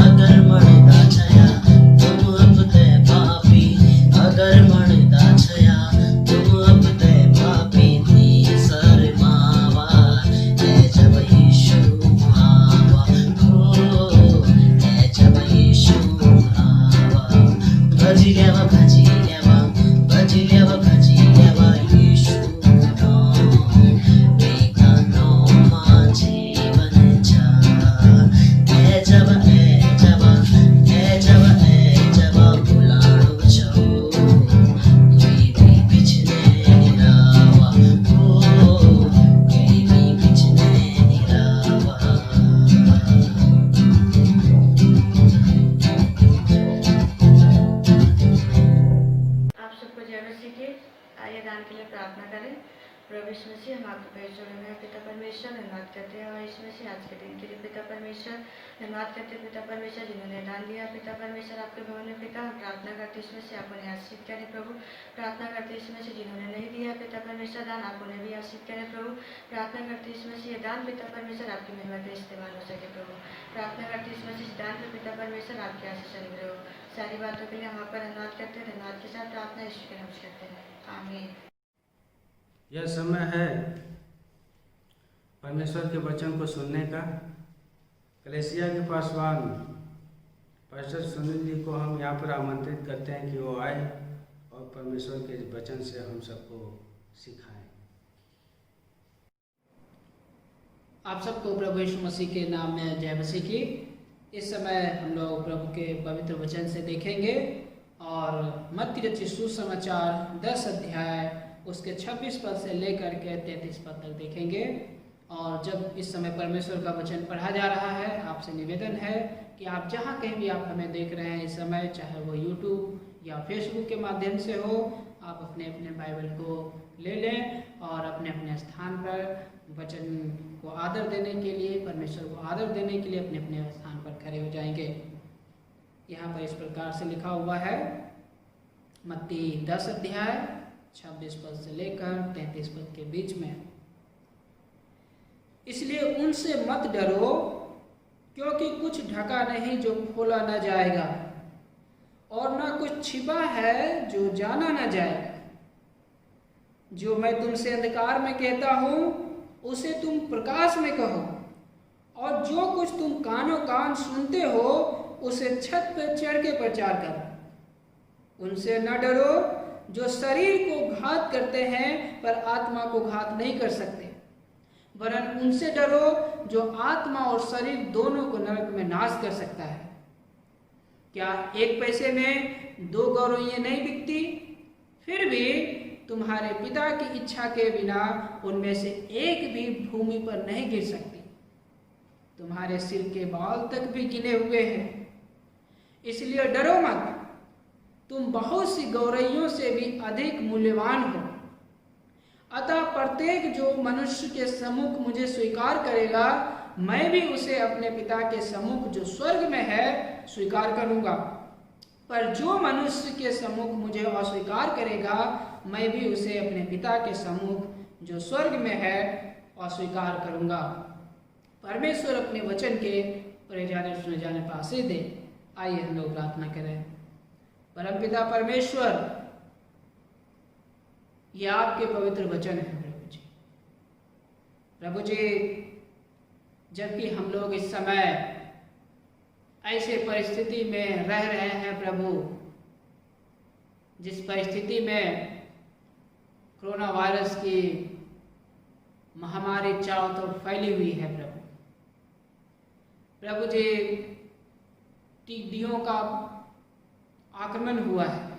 अगर मणदा छया तुम अब तय पापी, अगर मणदा छया तुम अब तय पापी नी सर मावा है जब यीशु आवा, हो है जब यीशु आवा। भजी लेवा भजी लेवा भजी लेवा भजी लेवा यीशु गुनो बेगानो मां जीवन छा। है जब बुलाणो छो कोई भी कुछ नहीं रावा, हो कोई भी कुछ नहीं रावा। आप सबको जय मसीह की। आइए दान के लिए प्रार्थना करें। प्रभु यीशु मसीह, हम आपके पैर जोड़े हुए हैं पिता परमेश्वर, धन्यवाद करते हैं और यीशु मसीह आज के दिन के लिए पिता परमेश्वर धन्यवाद करते हैं पिता परमेश्वर जिन्होंने दान दिया पिता परमेश्वर आपके भवन में। पिता हम प्रार्थना करते हैं इसमें से आप उन्हें आशीष करें प्रभु। प्रार्थना करते हैं इसमें से जिन्होंने नहीं दिया पिता परमेश्वर दान, आप उन्हें भी आशीष करें प्रभु। प्रार्थना करते हैं इसमें से ये दान पिता परमेश्वर आपकी महिमा के इस्तेमाल हो सके प्रभु। प्रार्थना करते हैं इसमें से इस दान पर पिता परमेश्वर आपके आशीष अनुग्रह हो। सारी बातों के लिए हम आप पर धन्यवाद करते हैं। धन्यवाद के साथ प्रार्थना यीशु के नाम से करते हैं, आमीन। यह समय है परमेश्वर के वचन को सुनने का। कलेसिया के पासवान पास्टर सुनील जी को हम यहाँ पर आमंत्रित करते हैं कि वो आए और परमेश्वर के वचन से हम सबको सिखाएं। आप सबको प्रभु यीशु मसीह के नाम में जय मसीह की। इस समय हम लोग प्रभु के पवित्र वचन से देखेंगे और मत्ती रचित सुसमाचार 10 अध्याय उसके 26 पद से लेकर के 33 पद तक देखेंगे। और जब इस समय परमेश्वर का वचन पढ़ा जा रहा है, आपसे निवेदन है कि आप जहाँ कहीं भी आप हमें देख रहे हैं इस समय, चाहे वो यूट्यूब या फेसबुक के माध्यम से हो, आप अपने अपने बाइबल को ले लें और अपने अपने स्थान पर वचन को आदर देने के लिए, परमेश्वर को आदर देने के लिए अपने अपने स्थान पर खड़े हो जाएंगे। यहाँ पर इस प्रकार से लिखा हुआ है, मत्ती 10 अध्याय 26 पद से लेकर 33 पद के बीच में। इसलिए उनसे मत डरो, क्योंकि कुछ ढका नहीं जो खोला न जाएगा, और न कुछ छिपा है जो जाना न जाएगा। जो मैं तुमसे अंधकार में कहता हूँ उसे तुम प्रकाश में कहो, और जो कुछ तुम कानों कान सुनते हो उसे छत पर चढ़ के प्रचार करो। उनसे न डरो जो शरीर को घात करते हैं पर आत्मा को घात नहीं कर सकते, वरन उनसे डरो जो आत्मा और शरीर दोनों को नरक में नाश कर सकता है। क्या एक पैसे में 2 गौरैयाँ नहीं बिकती? फिर भी तुम्हारे पिता की इच्छा के बिना उनमें से एक भी भूमि पर नहीं गिर सकती। तुम्हारे सिर के बाल तक भी गिने हुए हैं। इसलिए डरो मत, तुम बहुत सी गौरैयों से भी अधिक मूल्यवान हो। अतः प्रत्येक जो मनुष्य के सम्मुख मुझे स्वीकार करेगा, मैं भी उसे अपने पिता के सम्मुख जो स्वर्ग में है स्वीकार करूंगा। पर जो मनुष्य के सम्मुख मुझे अस्वीकार करेगा, मैं भी उसे अपने पिता के सम्मुख जो स्वर्ग में है अस्वीकार करूंगा। परमेश्वर अपने वचन के पढ़े जाने सुने जाने पर आशीष दे। आइए हम लोग प्रार्थना करें। परमपिता परमेश्वर, ये आपके पवित्र वचन है प्रभु जी। प्रभु जी, जबकि हम लोग इस समय ऐसे परिस्थिति में रह रहे हैं प्रभु, जिस परिस्थिति में कोरोना वायरस की महामारी चारों तरफ फैली हुई है प्रभु। प्रभु जी, टिड्डियों का आक्रमण हुआ है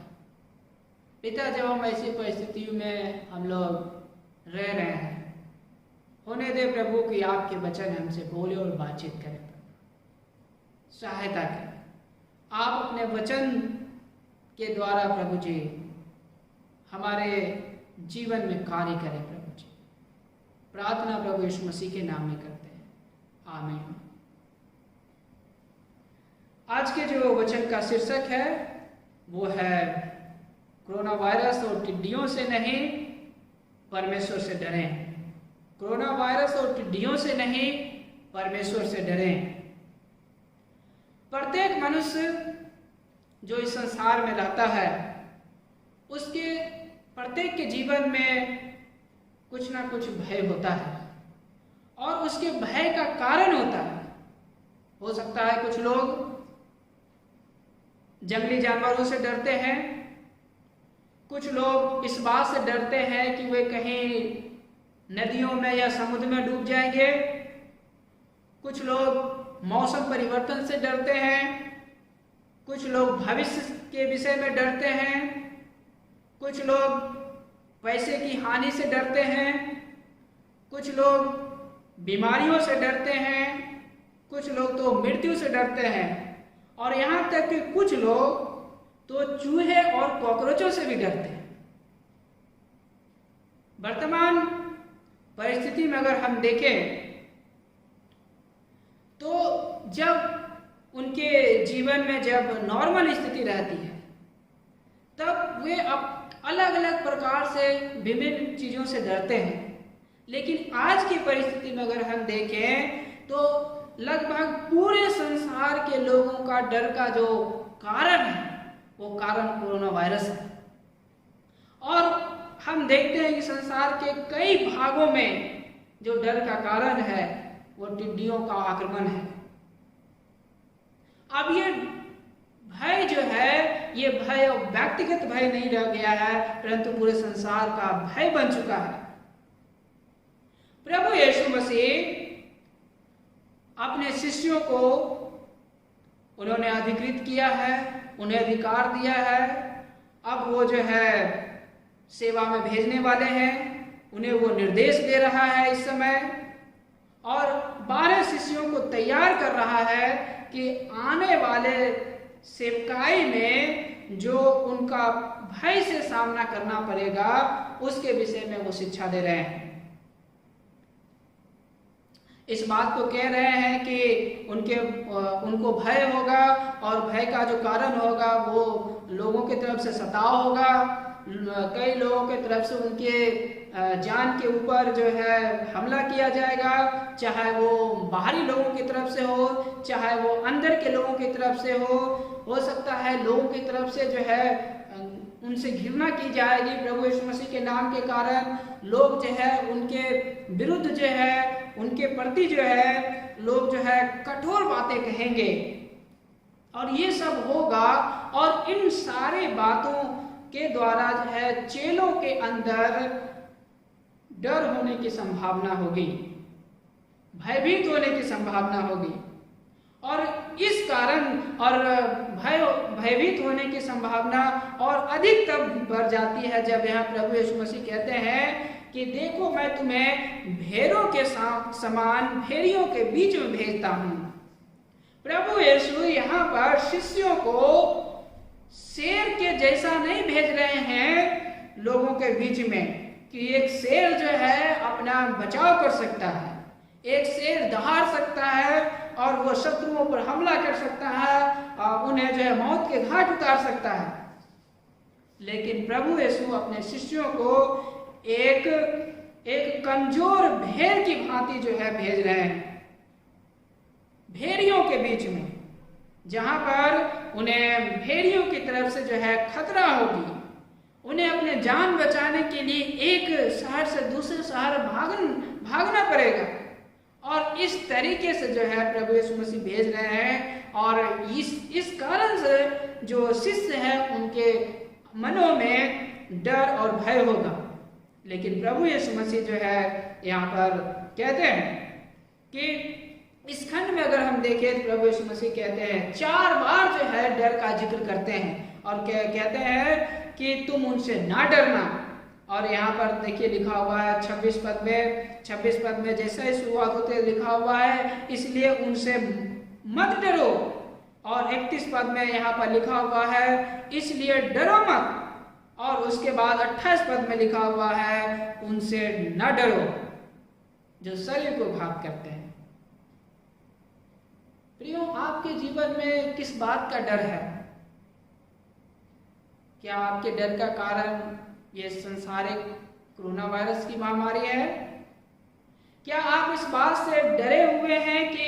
पिता। जब हम ऐसी परिस्थितियों में हम लोग रह रहे हैं, होने दे प्रभु कि आपके वचन हमसे बोले और बातचीत करें, सहायता करें। आप अपने वचन के द्वारा प्रभु जी हमारे जीवन में कार्य करें प्रभु जी। प्रार्थना प्रभु यीशु मसीह के नाम में करते हैं, आमीन। आज के जो वचन का शीर्षक है वो है कोरोना वायरस और टिड्डियों से नहीं, परमेश्वर से डरें। कोरोना वायरस और टिड्डियों से नहीं, परमेश्वर से डरें। प्रत्येक मनुष्य जो इस संसार में रहता है, उसके प्रत्येक के जीवन में कुछ ना कुछ भय होता है, और उसके भय का कारण होता है। हो सकता है कुछ लोग जंगली जानवरों से डरते हैं, कुछ लोग इस बात से डरते हैं कि वे कहीं नदियों में या समुद्र में डूब जाएंगे, कुछ लोग मौसम परिवर्तन से डरते हैं, कुछ लोग भविष्य के विषय में डरते हैं, कुछ लोग पैसे की हानि से डरते हैं, कुछ लोग बीमारियों से डरते हैं, कुछ लोग तो मृत्यु से डरते हैं, और यहाँ तक कि कुछ लोग तो चूहे और कॉकरोचों से भी डरते हैं। वर्तमान परिस्थिति में अगर हम देखें तो जब उनके जीवन में जब नॉर्मल स्थिति रहती है, तब वे अब अलग अलग प्रकार से विभिन्न चीजों से डरते हैं। लेकिन आज की परिस्थिति में अगर हम देखें तो लगभग पूरे संसार के लोगों का डर का जो कारण है वो कारण कोरोना वायरस है। और हम देखते हैं कि संसार के कई भागों में जो डर का कारण है वो टिड्डियों का आक्रमण है। अब ये भय जो है, ये भय व्यक्तिगत भय नहीं रह गया है, परंतु पूरे संसार का भय बन चुका है। प्रभु यीशु मसीह अपने शिष्यों को उन्होंने अधिकृत किया है, उन्हें अधिकार दिया है। अब वो जो है सेवा में भेजने वाले हैं, उन्हें वो निर्देश दे रहा है इस समय, और 12 शिष्यों को तैयार कर रहा है कि आने वाले सेवकाई में जो उनका भय से सामना करना पड़ेगा उसके विषय में वो शिक्षा दे रहे हैं। इस बात को कह रहे हैं कि उनको भय होगा, और भय का जो कारण होगा वो लोगों की तरफ से सताव होगा। कई लोगों की तरफ से उनके जान के ऊपर जो है हमला किया जाएगा, चाहे वो बाहरी लोगों की तरफ से हो, चाहे वो अंदर के लोगों की तरफ से हो सकता है लोगों की तरफ से जो है उनसे घृणा की जाएगी। प्रभु यीशु मसीह के नाम के कारण लोग जो है उनके विरुद्ध जो है, उनके प्रति जो है लोग जो है कठोर बातें कहेंगे, और ये सब होगा। और इन सारे बातों के द्वारा जो है चेलों के अंदर डर होने की संभावना होगी, भयभीत होने की संभावना होगी, और इस कारण और भयभीत होने की संभावना और अधिक तब बढ़ जाती है जब यहाँ प्रभु यीशु मसीह कहते हैं कि देखो मैं तुम्हें भेड़ों के समान भेड़ियों के बीच में भेजता हूँ। प्रभु यीशु यहाँ पर शिष्यों को शेर के जैसा नहीं भेज रहे हैं लोगों के बीच में, कि एक शेर जो है अपना बचाव कर सकता है, एक शेर दहाड़ सकता है और वो शत्रुओं पर हमला कर सकता है और उन्हें जो है मौत के घाट उतार सकता है। लेकिन प्रभु यीशु अपने शिष्यों को एक कमजोर भेड़ की भांति जो है भेज रहे हैं, भेड़ियों के बीच में, जहां पर उन्हें भेड़ियों की तरफ से जो है खतरा होगी। उन्हें अपने जान बचाने के लिए एक शहर से दूसरे शहर भागना पड़ेगा, और इस तरीके से जो है प्रभु यीशु मसीह भेज रहे हैं। और इस कारण से जो शिष्य है उनके मनों में डर और भय होगा। लेकिन प्रभु यीशु मसीह जो है यहाँ पर कहते हैं कि इस खंड में अगर हम देखें तो प्रभु यीशु मसीह कहते हैं 4 बार जो है डर का जिक्र करते हैं, और कहते हैं कि तुम उनसे ना डरना। और यहाँ पर देखिए लिखा हुआ है 26 पद में जैसा ही शुरुआत होते लिखा हुआ है इसलिए उनसे मत डरो, और 31 पद में यहाँ पर लिखा हुआ है इसलिए डरो मत, और उसके बाद 28 पद में लिखा हुआ है उनसे न डरो जो शरीर को घात करते हैं। प्रियो, आपके जीवन में किस बात का डर है? क्या आपके डर का कारण ये संसारिक कोरोना वायरस की महामारी है? क्या आप इस बात से डरे हुए हैं कि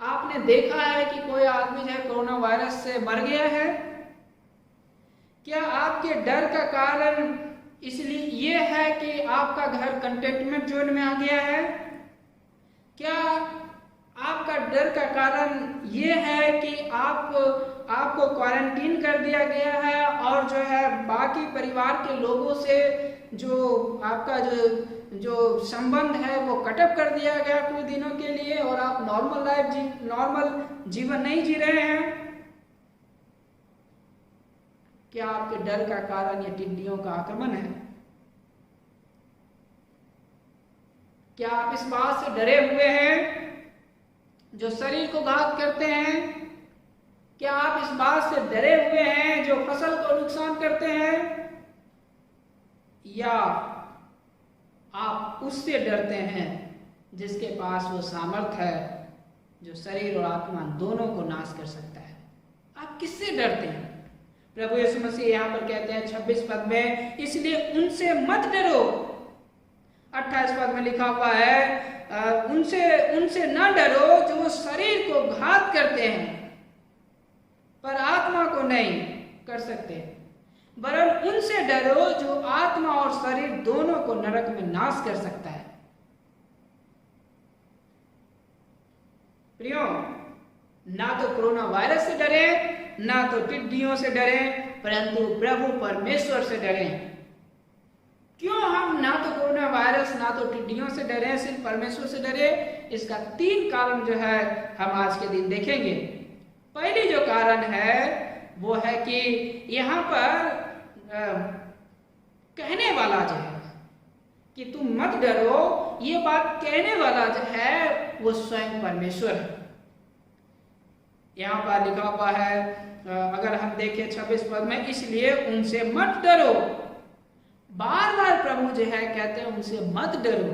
आपने देखा है कि कोई आदमी जो है कोरोना वायरस से मर गया है? क्या आपके डर का कारण इसलिए ये है कि आपका घर कंटेनमेंट जोन में आ गया है? क्या आपका डर का कारण ये है कि आपको क्वारंटीन कर दिया गया है और जो है बाकी परिवार के लोगों से जो आपका जो संबंध है वो कटअप कर दिया गया कुछ दिनों के लिए, और आप नॉर्मल जीवन नहीं जी रहे हैं? क्या आपके डर का कारण ये टिड्डियों का आक्रमण है? क्या आप इस बात से डरे हुए हैं जो शरीर को घात करते हैं? क्या आप इस बात से डरे हुए हैं जो फसल को नुकसान करते हैं? या आप उससे डरते हैं जिसके पास वो सामर्थ्य है जो शरीर और आत्मा दोनों को नाश कर सकता है? आप किससे डरते हैं? प्रभु यीशु मसीह यहाँ पर कहते हैं 26 पद में इसलिए उनसे मत डरो। 28 पद में लिखा हुआ है उनसे न डरो जो शरीर को घात करते हैं पर आत्मा को नहीं कर सकते, वरन उनसे डरो जो आत्मा और शरीर दोनों को नरक में नाश कर सकता है। प्रियो, ना तो कोरोना वायरस से डरे, ना तो टिड्डियों से डरे, परंतु प्रभु परमेश्वर से डरे। क्यों हम ना तो कोरोना वायरस ना तो टिड्डियों से डरे, सिर्फ परमेश्वर से डरे? इसका 3 कारण जो है हम आज के दिन देखेंगे। पहली जो कारण है वो है कि यहाँ पर कहने वाला जो है कि तुम मत डरो, ये बात कहने वाला जो है वो स्वयं परमेश्वर है। यहाँ पर लिखा हुआ है अगर हम देखें 26 पद में इसलिए उनसे मत डरो। बार बार प्रभु जो है कहते हैं उनसे मत डरो।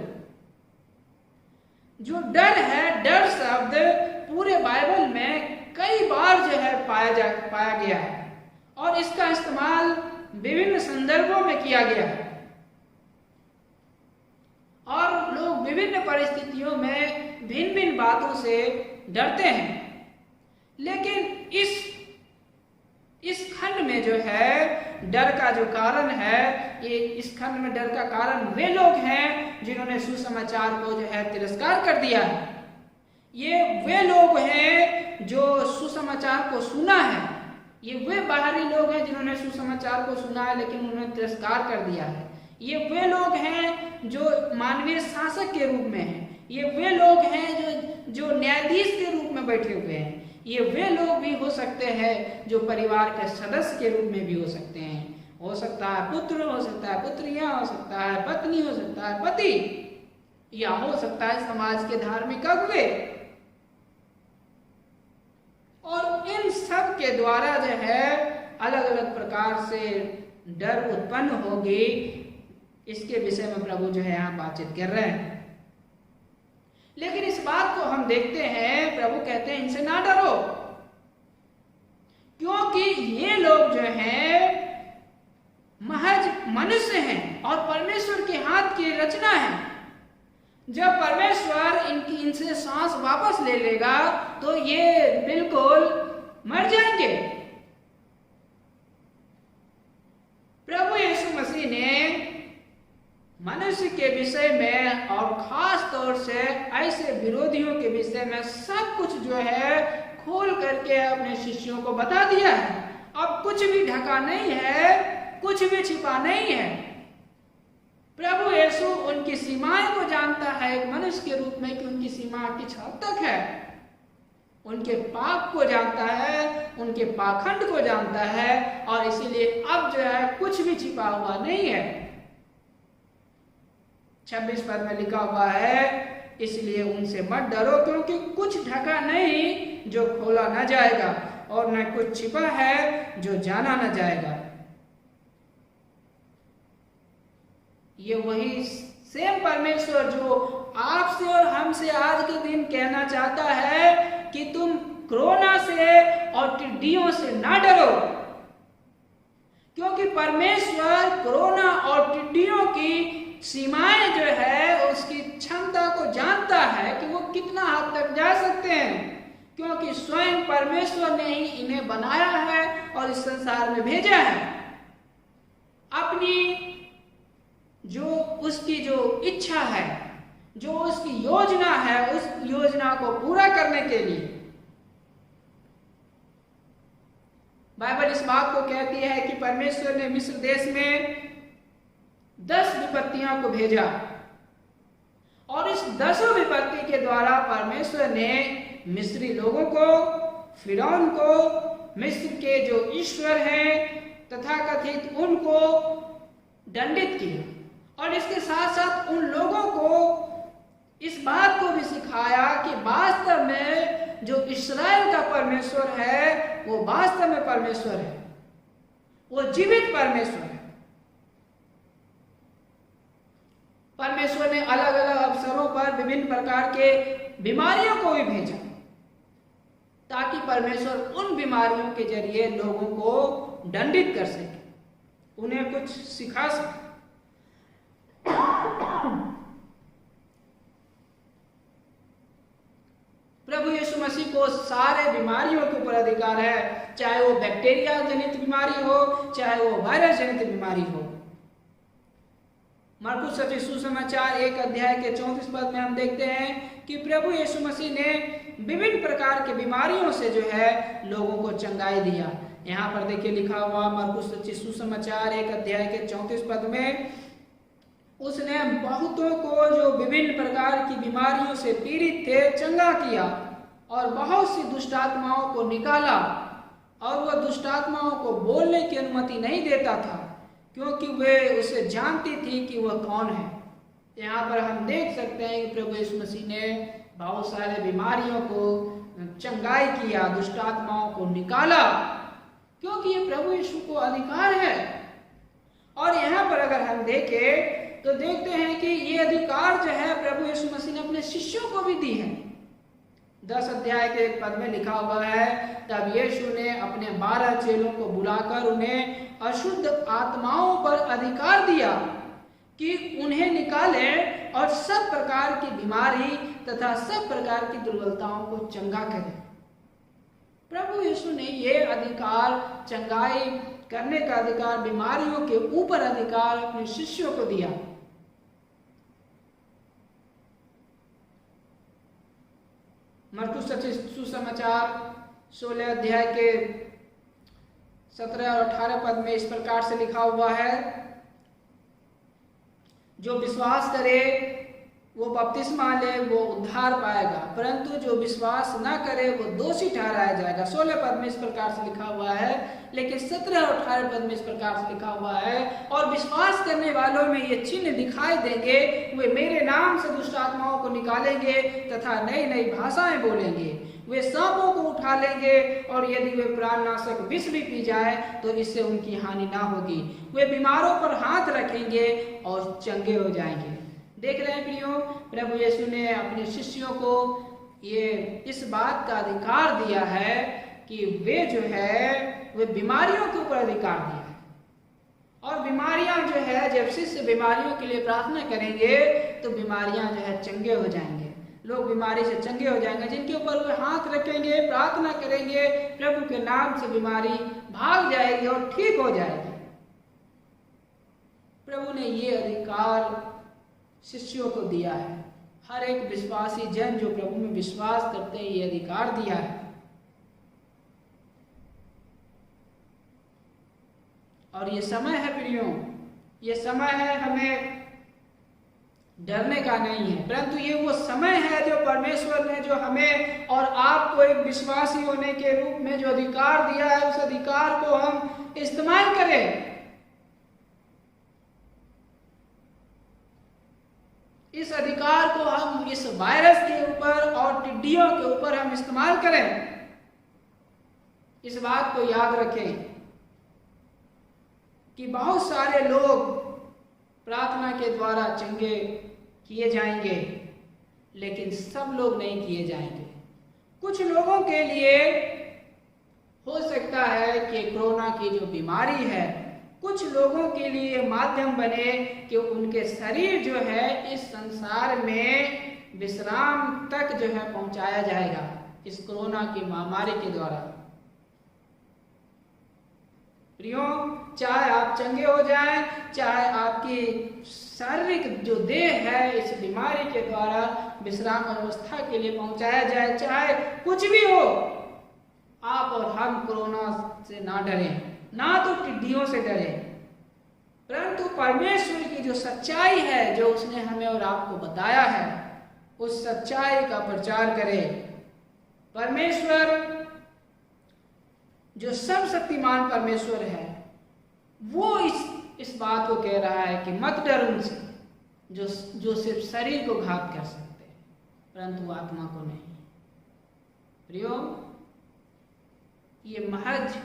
जो डर है, डर शब्द पूरे बाइबल में कई बार जो है पाया गया है और इसका इस्तेमाल विभिन्न संदर्भों में किया गया है और लोग विभिन्न परिस्थितियों में भिन्न भिन्न बातों से डरते हैं। लेकिन इस खंड में जो है डर का जो कारण है, ये इस खंड में डर का कारण वे लोग हैं जिन्होंने सुसमाचार को जो है तिरस्कार कर दिया है। ये वे लोग हैं जो सुसमाचार को सुना है, ये वे बाहरी लोग हैं जिन्होंने सुसमाचार को सुना है लेकिन उन्होंने तिरस्कार कर दिया है। ये वे लोग हैं जो मानवीय शासक के रूप में हैं, ये वे लोग हैं जो न्यायाधीश के रूप में बैठे हुए हैं, ये वे लोग भी हो सकते हैं जो परिवार के सदस्य के रूप में भी हो सकते हैं। हो सकता है पुत्र, हो सकता है पुत्रियां, हो सकता है पत्नी, हो सकता है पति, या हो सकता है समाज के धार्मिक अगुवे। और इन सब के द्वारा जो है अलग अलग प्रकार से डर उत्पन्न होगी, इसके विषय में प्रभु जो है यहाँ बातचीत कर रहे हैं। लेकिन इस बात को हम देखते हैं, प्रभु कहते हैं इनसे ना डरो, क्योंकि ये लोग जो हैं महज मनुष्य हैं और परमेश्वर के हाथ की रचना है। जब परमेश्वर इनसे सांस वापस ले लेगा तो ये बिल्कुल मर जाएंगे। प्रभु यीशु मसीह ने मनुष्य के विषय में और खास तौर से ऐसे विरोधियों के विषय में सब कुछ जो है खोल करके अपने शिष्यों को बता दिया है। अब कुछ भी ढका नहीं है, कुछ भी छिपा नहीं है। प्रभु यीशु उनकी सीमाएं को जानता है एक मनुष्य के रूप में कि उनकी सीमा किस हद तक है, उनके पाप को जानता है, उनके पाखंड को जानता है और इसीलिए अब जो है कुछ भी छिपा हुआ नहीं है। 26 पद में लिखा हुआ है, इसलिए उनसे मत डरो क्योंकि कुछ ढका नहीं जो खोला न जाएगा और न कुछ छिपा है जो जाना न जाएगा। ये वही सेम परमेश्वर जो आपसे और हमसे आज के दिन कहना चाहता है कि तुम कोरोना से और टिड्डियों से ना डरो, क्योंकि परमेश्वर कोरोना और टिड्डियों की सीमाएं जो है उसकी क्षमता को जानता है कि वो कितना हद तक जा सकते हैं, क्योंकि स्वयं परमेश्वर ने ही इन्हें बनाया है और इस संसार में भेजा है अपनी जो उसकी जो इच्छा है, जो उसकी योजना है, उस योजना को पूरा करने के लिए। बाइबल इस बात को कहती है कि परमेश्वर ने मिस्र देश में 10 विपत्तियों को भेजा और इस 10 विपत्ति के द्वारा परमेश्वर ने मिस्री लोगों को, फिरौन को, मिस्र के जो ईश्वर हैं तथाकथित उनको दंडित किया और इसके साथ साथ उन लोगों को इस बात को भी सिखाया कि वास्तव में जो इस्राएल का परमेश्वर है वो वास्तव में परमेश्वर है, वो जीवित परमेश्वर है। परमेश्वर ने अलग अलग अवसरों पर विभिन्न प्रकार के बीमारियों को भी भेजा ताकि परमेश्वर उन बीमारियों के जरिए लोगों को दंडित कर सके, उन्हें कुछ सिखा सके। प्रभु यीशु मसीह को सारे बीमारियों के ऊपर अधिकार है, चाहे वो बैक्टीरिया जनित बीमारी हो, चाहे वो वायरस जनित बीमारी हो। मरकुस रचित सुसमाचार 1 अध्याय के 34 पद में हम देखते हैं कि प्रभु यीशु मसीह ने विभिन्न प्रकार के बीमारियों से जो है लोगों को चंगाई दिया। यहाँ पर देखिए लिखा हुआ मरकुस रचित सुसमाचार 1 अध्याय के 34 पद में, उसने बहुतों को जो विभिन्न प्रकार की बीमारियों से पीड़ित थे चंगा किया और बहुत सी दुष्टात्माओं को निकाला और वह दुष्टात्माओं को बोलने की अनुमति नहीं देता था क्योंकि वे उसे जानती थी कि वह कौन है। यहाँ पर हम देख सकते हैं कि प्रभु यीशु मसीह ने बहुत सारे बीमारियों को चंगाई किया, दुष्टात्माओं को निकाला, क्योंकि ये प्रभु यीशु को अधिकार है। और यहाँ पर अगर हम देखें तो देखते हैं कि ये अधिकार जो है प्रभु यीशु मसीह ने अपने शिष्यों को भी दी है। 10 अध्याय के एक पद में लिखा हुआ है, तब यीशु ने अपने 12 चेलों को बुलाकर उन्हें अशुद्ध आत्माओं पर अधिकार दिया कि उन्हें निकाले और सब प्रकार की बीमारी तथा सब प्रकार की दुर्बलताओं को चंगा करे। प्रभु यीशु ने ये अधिकार, चंगाई करने का अधिकार, बीमारियों के ऊपर अधिकार अपने शिष्यों को दिया। मरकुस सुसमाचार 16 अध्याय के 17 और 18 पद में इस प्रकार से लिखा हुआ है, जो विश्वास करे वो बपतिस्मा ले वो उद्धार पाएगा, परंतु जो विश्वास न करे वो दोषी ठहराया जाएगा। 16 पद में इस प्रकार से लिखा हुआ है, लेकिन 17 और 18 पद में इस प्रकार से लिखा हुआ है, और विश्वास करने वालों में ये चिन्ह दिखाई देंगे, वे मेरे नाम से दुष्ट आत्माओं को निकालेंगे तथा नई नई भाषाएं बोलेंगे, वे सांपों को उठा लेंगे और यदि वे प्राणनाशक विष भी पी जाए तो इससे उनकी हानि ना होगी, वे बीमारों पर हाथ रखेंगे और चंगे हो जाएंगे। देख रहे हैं प्रियो, प्रभु यीशु ने अपने शिष्यों को ये इस बात का अधिकार दिया है कि वे जो है वे बीमारियों के ऊपर अधिकार दिया है, और बीमारियां जो है जब शिष्य बीमारियों के लिए प्रार्थना करेंगे तो बीमारियां जो है चंगे हो जाएंगे, लोग बीमारी से चंगे हो जाएंगे। जिनके ऊपर वे हाथ रखेंगे, प्रार्थना करेंगे, प्रभु के नाम से बीमारी भाग जाएगी और ठीक हो जाएगी। प्रभु ने ये अधिकार शिष्यों को दिया है। हर एक विश्वासी जन जो प्रभु में विश्वास करते हैं ये अधिकार दिया है। और ये समय है प्रियो, ये समय है हमें डरने का नहीं है, परंतु ये वो समय है जो परमेश्वर ने जो हमें और आपको एक विश्वासी होने के रूप में जो अधिकार दिया है, उस अधिकार को हम इस्तेमाल करें। इस अधिकार को हम इस वायरस के ऊपर और टिड्डियों के ऊपर हम इस्तेमाल करें। इस बात को याद रखें कि बहुत सारे लोग प्रार्थना के द्वारा चंगे किए जाएंगे, लेकिन सब लोग नहीं किए जाएंगे। कुछ लोगों के लिए हो सकता है कि कोरोना की जो बीमारी है कुछ लोगों के लिए माध्यम बने कि उनके शरीर जो है इस संसार में विश्राम तक जो है पहुंचाया जाएगा इस कोरोना की महामारी के द्वारा। प्रियो, चाहे आप चंगे हो जाएं, चाहे आपकी शारीरिक जो देह है इस बीमारी के द्वारा विश्राम अवस्था के लिए पहुंचाया जाए, चाहे कुछ भी हो, आप और हम कोरोना से ना डरें, ना तो टिड्डियों से डरें, परंतु परमेश्वर की जो सच्चाई है जो उसने हमें और आपको बताया है उस सच्चाई का प्रचार करें। परमेश्वर जो सर्वशक्तिमान परमेश्वर है वो इस बात को कह रहा है कि मत डर उनसे जो सिर्फ शरीर को घात कर सकते हैं परंतु आत्मा को नहीं। प्रियो, ये महज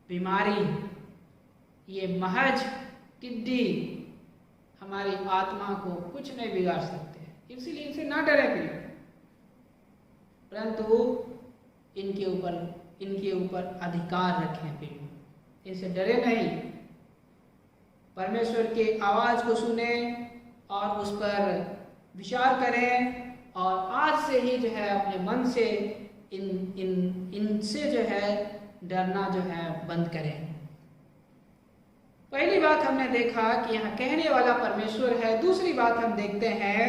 बीमारी, ये महज टिड्डी हमारी आत्मा को कुछ नहीं बिगाड़ सकते, इसलिए इनसे ना डरे प्रियो, परंतु इनके ऊपर अधिकार रखें प्रियो, इनसे डरे नहीं। परमेश्वर के आवाज को सुने और उस पर विचार करें और आज से ही जो है अपने मन से इनसे जो है डरना जो है बंद करें। पहली बात हमने देखा कि यहाँ कहने वाला परमेश्वर है। दूसरी बात हम देखते हैं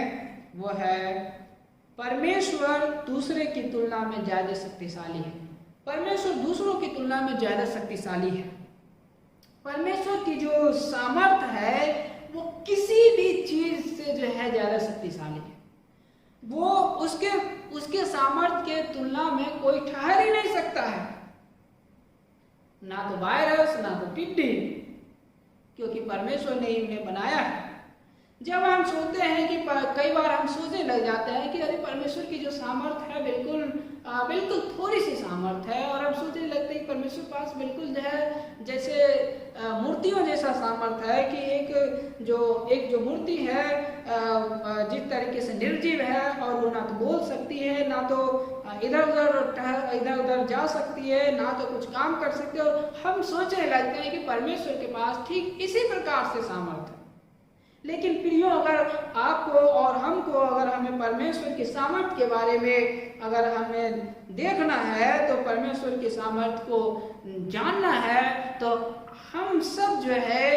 वो है परमेश्वर दूसरे की तुलना में ज्यादा शक्तिशाली है। परमेश्वर दूसरों की तुलना में ज्यादा शक्तिशाली है। परमेश्वर की जो सामर्थ्य है वो किसी भी चीज से जो है ज्यादा शक्तिशाली है। वो उसके सामर्थ्य के तुलना में कोई ठहर ही नहीं सकता है, ना तो वायरस ना तो टिड्डी, क्योंकि परमेश्वर ने इन्हें बनाया है। जब हम सोचते हैं कि कई बार हम सोचने लग जाते हैं कि अरे परमेश्वर की जो सामर्थ्य है बिल्कुल थोड़ी सी सामर्थ्य है, और हम सोचने लगते हैं कि परमेश्वर पास बिल्कुल जो है जैसे मूर्तियों जैसा सामर्थ्य है कि एक जो मूर्ति है जिस तरीके से निर्जीव है और वो ना तो बोल सकती है, ना तो इधर उधर जा सकती है, ना तो कुछ काम कर सकती है, और हम सोचने लगते हैं कि परमेश्वर के पास ठीक इसी प्रकार से सामर्थ्य है। लेकिन प्रियो, अगर आपको और हमको अगर हमें परमेश्वर की सामर्थ्य के बारे में अगर हमें देखना है, तो परमेश्वर की सामर्थ्य को जानना है, तो हम सब जो है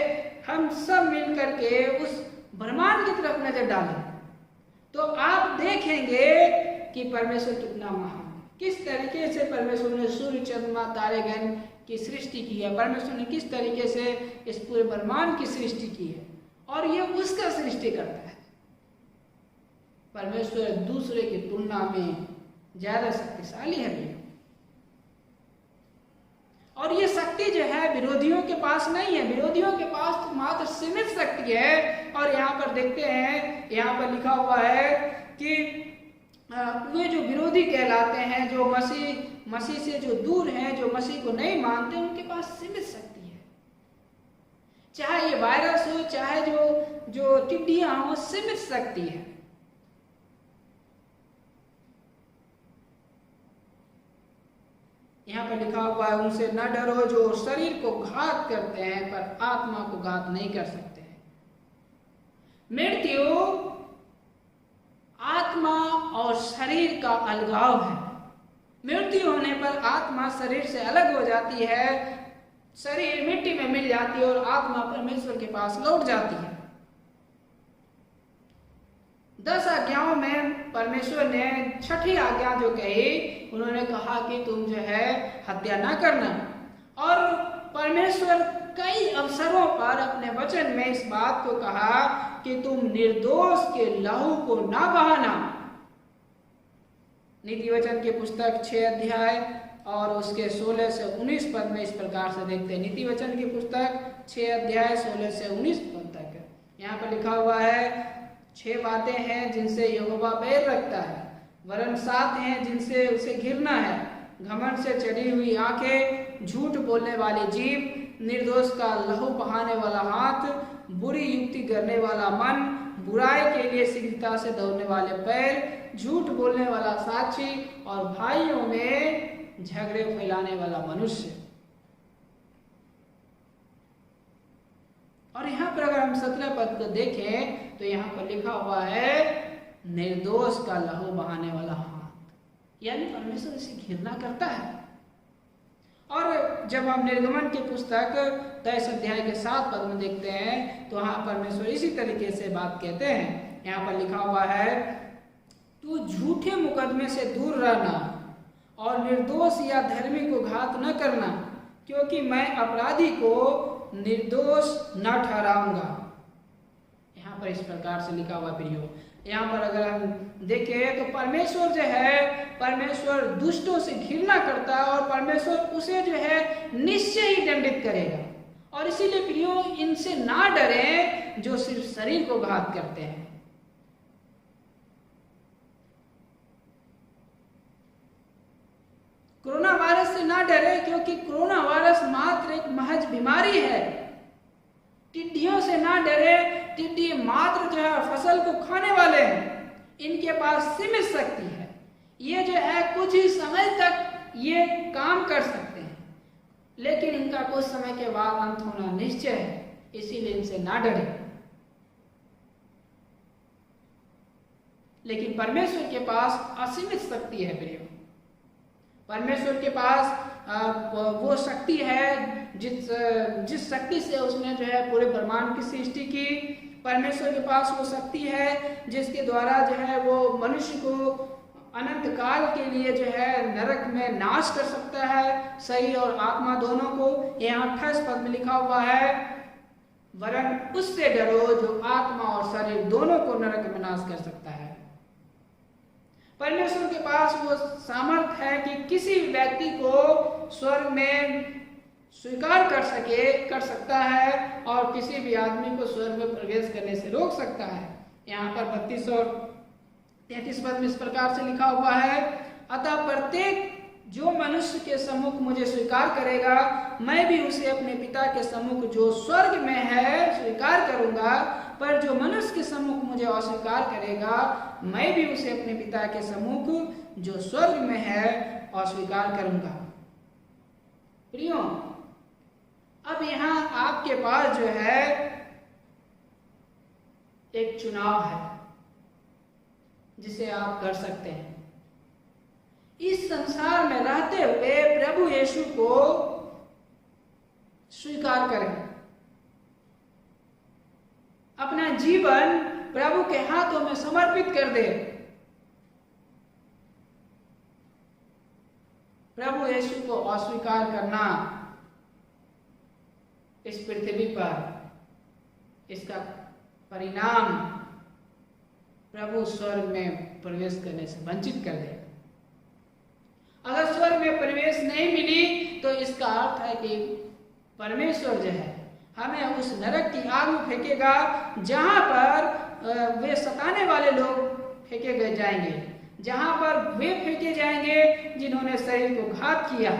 हम सब मिलकर के उस ब्रह्मांड की तरफ नजर डालें, तो आप देखेंगे कि परमेश्वर कितना महान, किस तरीके से परमेश्वर ने सूर्य चंद्रमा तारे गण की सृष्टि की है, परमेश्वर ने किस तरीके से इस पूरे ब्रह्मांड की सृष्टि की है, और ये उसका सृष्टि करता है। परमेश्वर दूसरे की तुलना में ज्यादा शक्तिशाली है भैया, और ये शक्ति जो है विरोधियों के पास नहीं है, विरोधियों के पास तो मात्र सीमित शक्ति है। और यहाँ पर देखते हैं, यहाँ पर लिखा हुआ है कि वे जो विरोधी कहलाते हैं, जो मसीह से जो दूर हैं, जो मसीह को नहीं मानते, उनके पास सीमित शक्ति है। चाहे ये वायरस हो, चाहे जो टिड्डियां हो, सीमित शक्ति है। यहाँ पर लिखा हुआ है, उनसे न डरो जो शरीर को घात करते हैं पर आत्मा को घात नहीं कर सकते हैं। मृत्यु आत्मा और शरीर का अलगाव है। मृत्यु होने पर आत्मा शरीर से अलग हो जाती है, शरीर मिट्टी में मिल जाती है और आत्मा परमेश्वर के पास लौट जाती है। 10 आज्ञाओं में परमेश्वर ने 6ठी आज्ञा जो कही, उन्होंने कहा कि तुम जो है हत्या ना करना। और परमेश्वर कई अवसरों पर अपने वचन में इस बात को कहा कि तुम निर्दोष के लहू को ना बहाना। नीति वचन की पुस्तक 6 अध्याय और उसके 16 से 19 पद में इस प्रकार से देखते हैं। नीति वचन की पुस्तक 6 अध्याय 16 से 19 पद तक यहाँ पर लिखा हुआ है, 6 बातें हैं जिनसे यहोवा बैर रखता है, वरन 7 हैं जिनसे उसे घिरना है, घमंड से चढ़ी हुई आंखें, झूठ बोलने वाली जीभ, निर्दोष का लहू बहाने वाला हाथ, बुरी युक्ति करने वाला मन, बुराई के लिए शीघ्रता से दौड़ने वाले पैर, झूठ बोलने वाला साक्षी और भाइयों में झगड़े फैलाने वाला मनुष्य। और यहाँ पर अगर हम 17 पद को देखें तो यहाँ पर लिखा हुआ है, निर्दोष का लहू बहाने वाला हाथ, यानी परमेश्वर इसे घृणा करता है। और जब हम निर्गमन की पुस्तक 23 अध्याय के 7 पद में देखते हैं तो वहां परमेश्वर इसी तरीके से बात कहते हैं। यहाँ पर लिखा हुआ है, तू झूठे मुकदमे से दूर रहना और निर्दोष या धर्मी को घात न करना, क्योंकि मैं अपराधी को निर्दोष न ठहराऊंगा। यहाँ पर इस प्रकार से लिखा हुआ प्रियो। यहाँ पर अगर हम देखें तो परमेश्वर जो है, परमेश्वर दुष्टों से घृणा करता है और परमेश्वर उसे जो है निश्चय ही दंडित करेगा। और इसीलिए प्रियो, इनसे ना डरें जो सिर्फ शरीर को घात करते हैं। कोरोना वायरस से ना डरे, क्योंकि कोरोना वायरस मात्र एक महज बीमारी है। टिड्डियों से ना डरे, टिड्डी मात्र जो है फसल को खाने वाले हैं, इनके पास सीमित शक्ति है। ये जो है कुछ ही समय तक ये काम कर सकते हैं, लेकिन इनका कुछ समय के बाद अंत होना निश्चय है, इसीलिए इनसे ना डरे। लेकिन परमेश्वर के पास असीमित शक्ति है प्रियो। परमेश्वर के पास वो शक्ति है जिस शक्ति से उसने जो है पूरे ब्रह्मांड की सृष्टि की। परमेश्वर के पास वो शक्ति है जिसके द्वारा जो है वो मनुष्य को अनंत काल के लिए जो है नरक में नाश कर सकता है, शरीर और आत्मा दोनों को। यहाँ 28 पद में लिखा हुआ है, वरन उससे डरो जो आत्मा और शरीर दोनों को नरक में नाश कर सकता है। परमेश्वर के पास वो सामर्थ्य है कि किसी व्यक्ति को स्वर्ग में स्वीकार कर सकता है और किसी भी आदमी को स्वर्ग में प्रवेश करने से रोक सकता है। यहाँ पर 32 और 33 पद में इस प्रकार से लिखा हुआ है, अतः प्रत्येक जो मनुष्य के सम्मुख मुझे स्वीकार करेगा, मैं भी उसे अपने पिता के सम्मुख जो स्वर्ग में है स्वीकार करूंगा। पर जो मनुष्य के सम्मुख मुझे अस्वीकार करेगा, मैं भी उसे अपने पिता के सम्मुख जो स्वर्ग में है अस्वीकार करूंगा। प्रियो, अब यहाँ आपके पास जो है एक चुनाव है जिसे आप कर सकते हैं। इस संसार में रहते हुए प्रभु यीशु को स्वीकार करें, अपना जीवन प्रभु के हाथों में समर्पित कर दे। प्रभु यीशु को अस्वीकार करना इस पृथ्वी पर इसका परिणाम प्रभु स्वर्ग में प्रवेश करने से वंचित कर दे। अगर स्वर्ग में प्रवेश नहीं मिली तो इसका अर्थ है कि परमेश्वर जो है हमें उस नरक की आग में फेंकेगा, जहां पर वे सताने वाले लोग फेंके गए जाएंगे, जहां पर वे फेंके जाएंगे जिन्होंने शरीर को घात किया।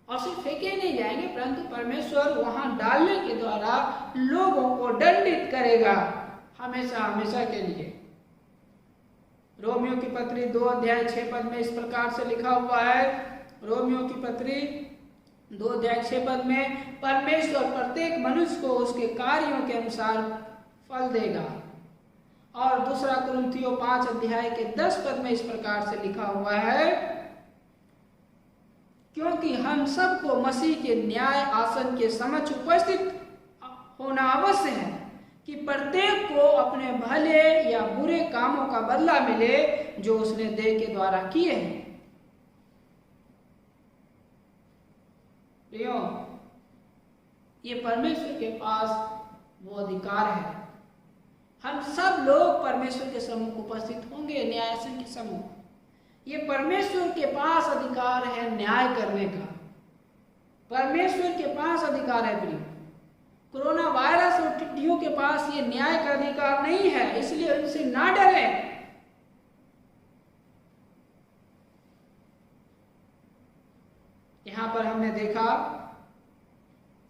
और सिर्फ फेंके नहीं जाएंगे, परंतु परमेश्वर वहां डालने के द्वारा लोगों को दंडित करेगा हमेशा हमेशा के लिए। रोमियो की पत्री 2:6 में इस प्रकार से लिखा हुआ है। रोमियो की पत्री 2:6 में परमेश्वर प्रत्येक मनुष्य को उसके कार्यों के अनुसार फल देगा। और दूसरा कुरिन्थियों 5:10 में इस प्रकार से लिखा हुआ है, क्योंकि हम सबको मसीह के न्याय आसन के समक्ष उपस्थित होना अवश्य है कि प्रत्येक को अपने भले या बुरे कामों का बदला मिले जो उसने देह के द्वारा किए हैं। प्रियो, ये परमेश्वर के पास वो अधिकार है। हम सब लोग परमेश्वर के सम्मुख उपस्थित होंगे, न्यायासन के सम्मुख। ये परमेश्वर के पास अधिकार है न्याय करने का। परमेश्वर के पास अधिकार है। प्रियो, कोरोना वायरस और टिड्डियों के पास ये न्याय का अधिकार नहीं है, इसलिए उनसे ना डरें। यहां पर हमने देखा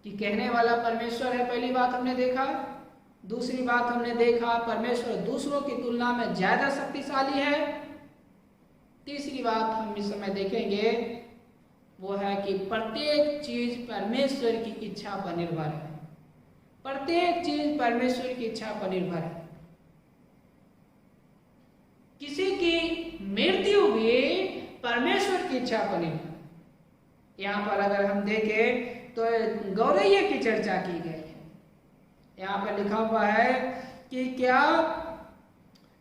कि कहने वाला परमेश्वर है, पहली बात हमने देखा। दूसरी बात हमने देखा, परमेश्वर दूसरों की तुलना में ज्यादा शक्तिशाली है। तीसरी बात हम इस समय देखेंगे वो है कि प्रत्येक चीज परमेश्वर की इच्छा पर निर्भर है। प्रत्येक चीज परमेश्वर की इच्छा पर निर्भर है। किसी की मृत्यु भी परमेश्वर की इच्छा पर निर्भर है। यहाँ पर अगर हम देखें तो गौरैया की चर्चा की गई है। यहाँ पर लिखा हुआ है कि क्या,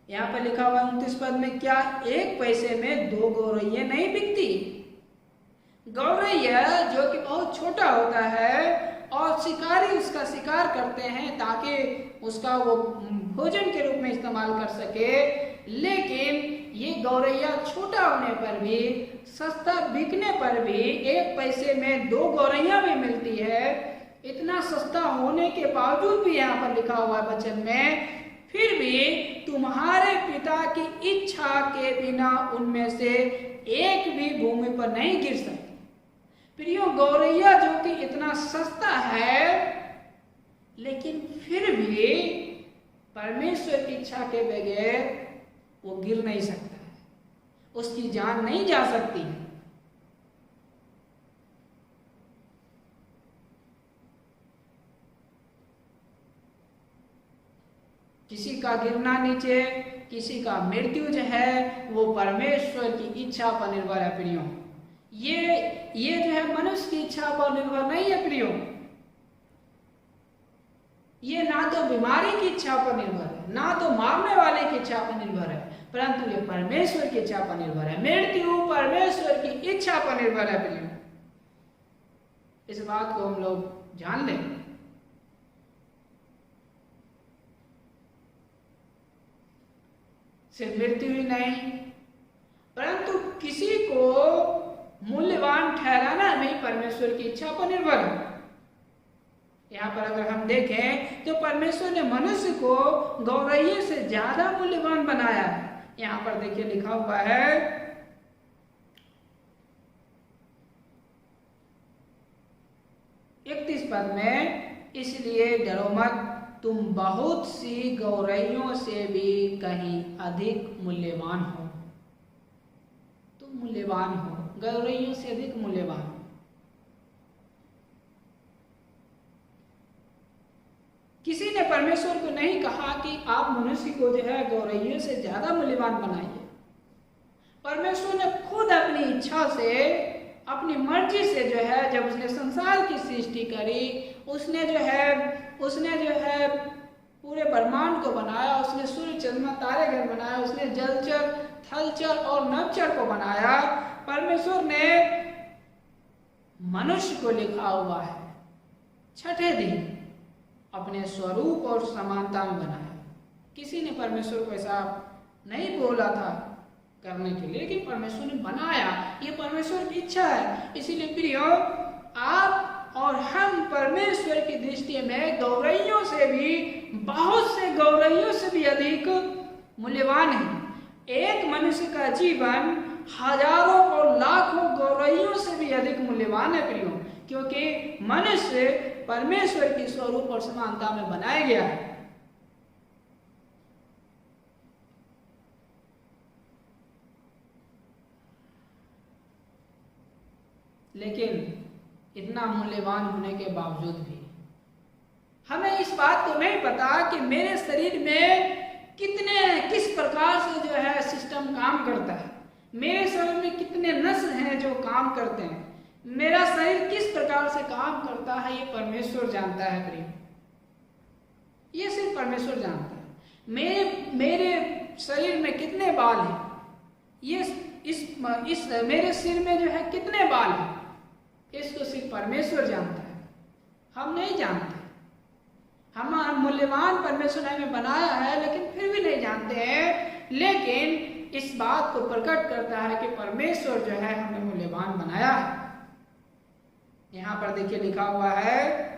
यहाँ पर लिखा हुआ 29 पद में, क्या 1 पैसे में 2 गौरैया नहीं बिकती? गौरैया जो कि बहुत छोटा होता है और शिकारी उसका शिकार करते हैं ताकि उसका वो भोजन के रूप में इस्तेमाल कर सके, लेकिन ये गौरैया छोटा होने पर भी, सस्ता बिकने पर भी 1 पैसे में 2 गौरैया भी मिलती है। इतना सस्ता होने के बावजूद भी यहाँ पर लिखा हुआ है वचन में, फिर भी तुम्हारे पिता की इच्छा के बिना उनमें से एक भी भूमि पर नहीं गिर सकती। प्रियो, गौरैया जो कि इतना सस्ता है, लेकिन फिर भी परमेश्वर की इच्छा के बगैर वो गिर नहीं सकता है, उसकी जान नहीं जा सकती है। किसी का गिरना नीचे, किसी का मृत्यु जो है वो परमेश्वर की इच्छा पर निर्भर है। प्रियो, ये जो है मनुष्य की इच्छा पर निर्भर नहीं है। प्रियो, ये ना तो बीमारी की इच्छा पर निर्भर है, ना तो मारने वाले की इच्छा पर निर्भर है, परंतु ये परमेश्वर की इच्छा पर निर्भर है। मृत्यु परमेश्वर की इच्छा पर निर्भर है। प्रियो, इस बात को हम लोग जान लें। सिर्फ मृत्यु ही नहीं, परंतु किसी को मूल्यवान ठहराना भी परमेश्वर की इच्छा पर निर्भर है। यहाँ पर अगर हम देखें तो परमेश्वर ने मनुष्य को गौरैया से ज्यादा मूल्यवान बनाया है। यहाँ पर देखिए लिखा हुआ है, 31 पद में, इसलिए डरो मत, तुम बहुत सी गौरैयों से भी कहीं अधिक मूल्यवान हो। तुम मूल्यवान हो, गौरैयों से अधिक मूल्यवान हो। किसी ने परमेश्वर को नहीं कहा कि आप मनुष्य को जो है गौरैयों से ज्यादा मूल्यवान बनाइए। परमेश्वर ने खुद अपनी इच्छा से, अपनी मर्जी से जो है, जब उसने संसार की सृष्टि करी, उसने जो है पूरे ब्रह्मांड को बनाया, उसने सूर्य चंद्रमा तारेगण बनाया, उसने जलचर, थलचर और नभचर को बनाया। परमेश्वर ने मनुष्य को लिखा हुआ है छठे दिन अपने स्वरूप और समानता में बनाया। किसी ने परमेश्वर को ऐसा नहीं बोला था करने के लिए, लेकिन परमेश्वर ने बनाया। ये परमेश्वर की इच्छा है। इसीलिए प्रियो, आप और हम परमेश्वर की दृष्टि में गौरैयों से भी, बहुत से गौरैयों से भी अधिक मूल्यवान है। एक मनुष्य का जीवन हजारों और लाखों गौरैयों से भी अधिक मूल्यवान है प्रियो, क्योंकि मनुष्य परमेश्वर की स्वरूप और समानता में बनाया गया है। लेकिन इतना मूल्यवान होने के बावजूद भी हमें इस बात को नहीं पता कि मेरे शरीर में किस प्रकार से जो है सिस्टम काम करता है। मेरे शरीर में कितने नस हैं जो काम करते हैं। मेरा शरीर किस प्रकार से काम करता है, ये परमेश्वर जानता है प्रिय। ये सिर्फ परमेश्वर जानता है। मेरे शरीर में कितने बाल हैं, इस मेरे सिर में जो है कितने बाल हैं, इसको सिर्फ परमेश्वर जानता है। हम नहीं जानते। हम मूल्यवान परमेश्वर ने हमें बनाया है, लेकिन फिर भी नहीं जानते हैं। लेकिन इस बात को प्रकट करता है कि परमेश्वर जो है हमें मूल्यवान बनाया है। यहाँ पर देखिए लिखा हुआ है,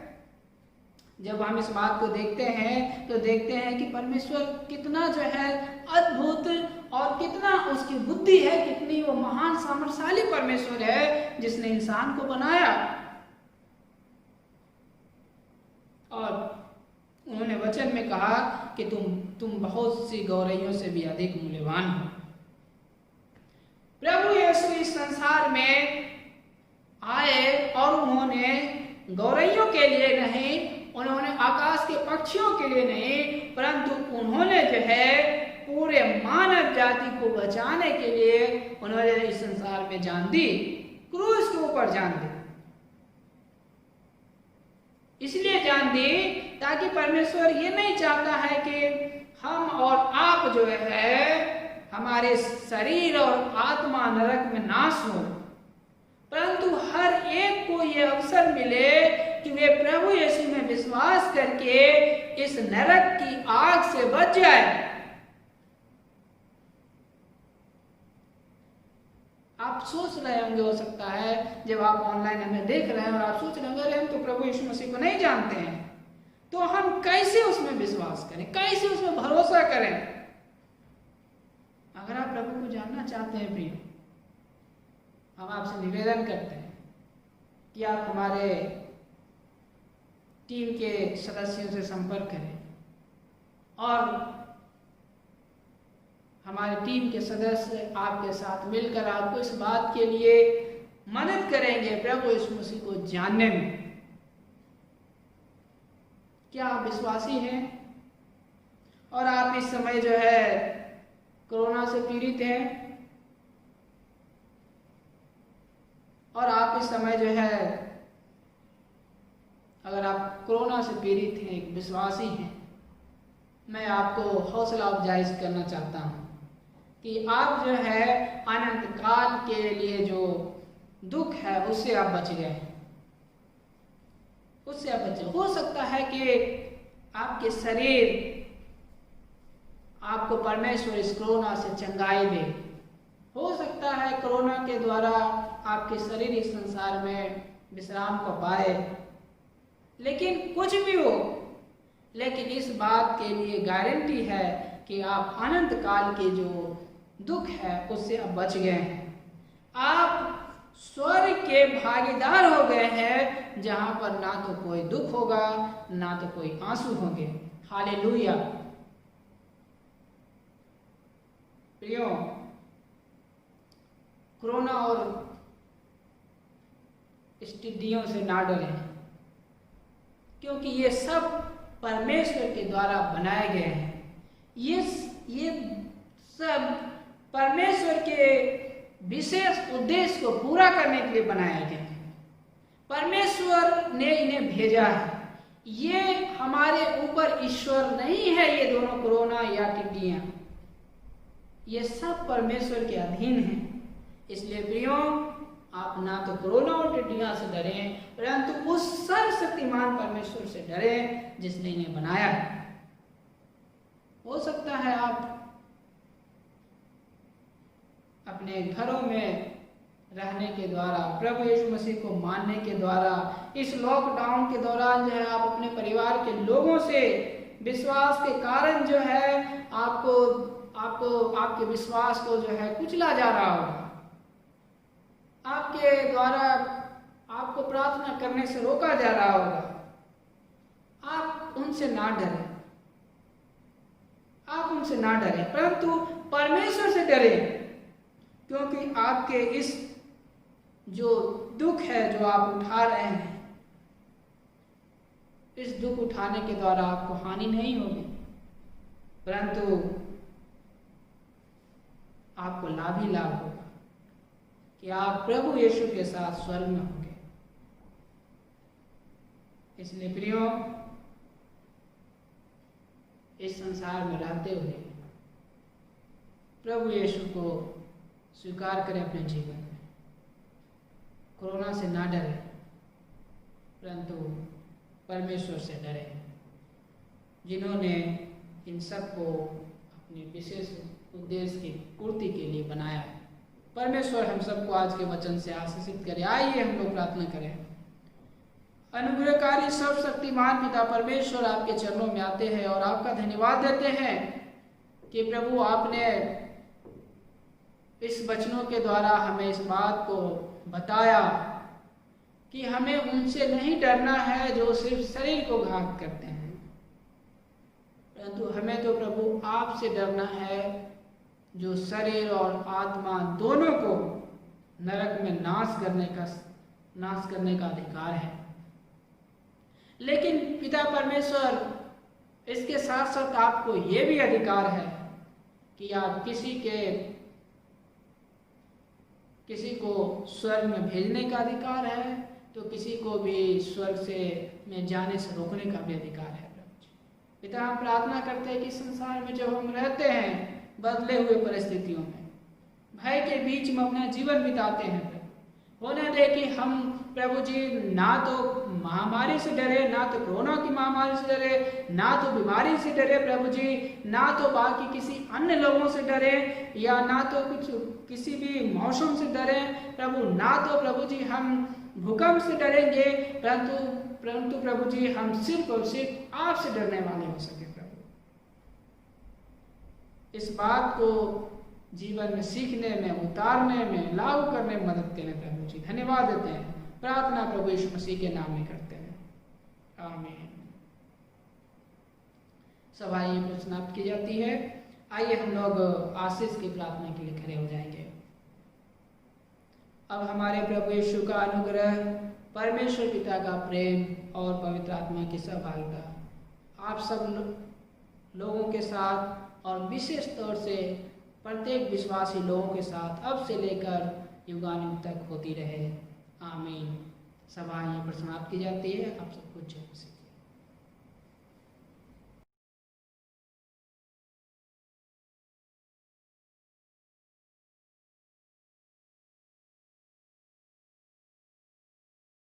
जब हम इस बात को देखते हैं तो देखते हैं कि परमेश्वर कितना जो है अद्भुत और कितना उसकी बुद्धि है, कितनी वो महान सामर्थ्यशाली परमेश्वर है जिसने इंसान को बनाया। और उन्होंने वचन में कहा कि तुम बहुत सी गौरैयों से भी अधिक मूल्यवान हो। प्रभु यीशु इस संसार में आए और उन्होंने गौरैयों के लिए नहीं, उन्होंने आकाश के पक्षियों के लिए नहीं, परंतु उन्होंने जो है पूरे मानव जाति को बचाने के लिए उन्होंने इस संसार में जान दी, क्रूस के ऊपर जान दी। इसलिए जान दी ताकि परमेश्वर ये नहीं चाहता है कि हम और आप जो है हमारे शरीर और आत्मा नरक में नाश हो, परंतु हर एक को ये अवसर मिले कि वे प्रभु यीशु में विश्वास करके इस नरक की आग से बच जाए। आप सोच रहे होंगे, हो सकता है जब आप ऑनलाइन हमें देख रहे हैं और आप सोच रहे होंगे अरे हम तो प्रभु यीशु मसीह को नहीं जानते हैं, तो हम कैसे उसमें विश्वास करें, कैसे उसमें भरोसा करें। अगर आप प्रभु को जानना चाहते हैं प्रिय, हम आपसे निवेदन करते हैं कि आप हमारे टीम के सदस्यों से संपर्क करें और हमारे टीम के सदस्य आपके साथ मिलकर आपको इस बात के लिए मदद करेंगे प्रभु यीशु मसीह को जानने में। क्या आप विश्वासी हैं और आप इस समय जो है कोरोना से पीड़ित हैं और आप इस समय जो है अगर आप कोरोना से पीड़ित हैं, एक विश्वासी हैं, मैं आपको हौसला अफजाइश करना चाहता हूं कि आप जो है अनंत काल के लिए जो दुख है उससे आप बच गए, उससे आप बचे। हो सकता है कि आपके शरीर आपको परमेश्वर इस कोरोना से चंगाई दे। हो सकता है कोरोना के द्वारा आपके शरीर इस संसार में विश्राम को पाए। लेकिन कुछ भी हो, लेकिन इस बात के लिए गारंटी है कि आप अनंत काल के जो दुख है उससे अब बच गए हैं। आप स्वर्ग के भागीदार हो गए हैं, जहां पर ना तो कोई दुख होगा ना तो कोई आंसू होंगे। हालेलुया। प्रियो, कोरोना और स्थितियों से ना डरें, क्योंकि ये सब परमेश्वर के द्वारा बनाए गए हैं। ये सब परमेश्वर के विशेष उद्देश्य को पूरा करने के लिए बनाए गए हैं। परमेश्वर ने इन्हें भेजा है। ये हमारे ऊपर ईश्वर नहीं है। ये दोनों कोरोना या टिड्डियां, ये सब परमेश्वर के अधीन हैं। इसलिए प्रियो, आप ना तो कोरोना और टिड्डियां से डरें, परंतु उस सर्वशक्तिमान परमेश्वर से डरें जिसने इन्हें बनाया है। हो सकता है आप अपने घरों में रहने के द्वारा, प्रभु यीशु मसीह को मानने के द्वारा, इस लॉकडाउन के दौरान जो है आप अपने परिवार के लोगों से विश्वास के कारण जो है आपको आपके विश्वास को जो है कुचला जा रहा होगा। आपके द्वारा आपको प्रार्थना करने से रोका जा रहा होगा। आप उनसे ना डरें, आप उनसे ना डरें, परंतु परमेश्वर से डरें, क्योंकि आपके इस जो दुख है जो आप उठा रहे हैं, इस दुख उठाने के द्वारा आपको हानि नहीं होगी, परंतु आपको लाभ ही लाभ होगा कि आप प्रभु यीशु के साथ स्वर्ग में होंगे। इसलिए प्रियो, इस संसार में रहते हुए प्रभु यीशु को स्वीकार करें अपने जीवन में। कोरोना से ना डरें, परंतु परमेश्वर से डरें, जिन्होंने इन सब को अपने विशेष उद्देश्य की पूर्ति के लिए बनाया है। परमेश्वर हम सबको आज के वचन से आशीषित करे। आइए हम लोग प्रार्थना करें। अनुग्रहकारी सर्वशक्तिमान पिता परमेश्वर, आपके चरणों में आते हैं और आपका धन्यवाद देते हैं कि प्रभु आपने इस वचनों के द्वारा हमें इस बात को बताया कि हमें उनसे नहीं डरना है जो सिर्फ शरीर को घात करते हैं, परंतु हमें तो प्रभु आपसे डरना है जो शरीर और आत्मा दोनों को नरक में नाश करने का अधिकार है। लेकिन पिता परमेश्वर, इसके साथ साथ आपको ये भी अधिकार है कि आप किसी को स्वर्ग में भेजने का अधिकार है, तो किसी को भी स्वर्ग में जाने से रोकने का भी अधिकार है। पिता, हम प्रार्थना करते हैं कि संसार में जब हम रहते हैं बदले हुए परिस्थितियों में, भय के बीच में अपना जीवन बिताते हैं, होने दे कि हम प्रभु जी ना तो महामारी से डरे, ना तो कोरोना की महामारी से डरे, ना तो बीमारी से डरे प्रभु जी, ना तो बाकी किसी अन्य लोगों से डरे, या ना तो किसी भी मौसम से डरे प्रभु, ना तो प्रभु जी हम भूकंप से डरेंगे, परंतु प्रभु जी हम सिर्फ और सिर्फ आपसे डरने वाले हो सके। प्रभु, इस बात को जीवन में सीखने में, उतारने में, लागू करने में मदद करें प्रभु जी। धन्यवाद देते हैं। प्रार्थना प्रभु यीशु मसीह के नाम में करते हैं, आमीन। सभा यहीं पर समाप्त की जाती है। आइए हम लोग आशीष की प्रार्थना के लिए खड़े हो जाएंगे। अब हमारे प्रभु यीशु का अनुग्रह, परमेश्वर पिता का प्रेम और पवित्र आत्मा की सहभागिता आप सब लोगों के साथ और विशेष तौर से प्रत्येक विश्वासी लोगों के साथ अब से लेकर युगानुयुग तक होती रहे, आमीन। सभा यहीं पर समाप्त की जाती है। आप सबको जय मसीह।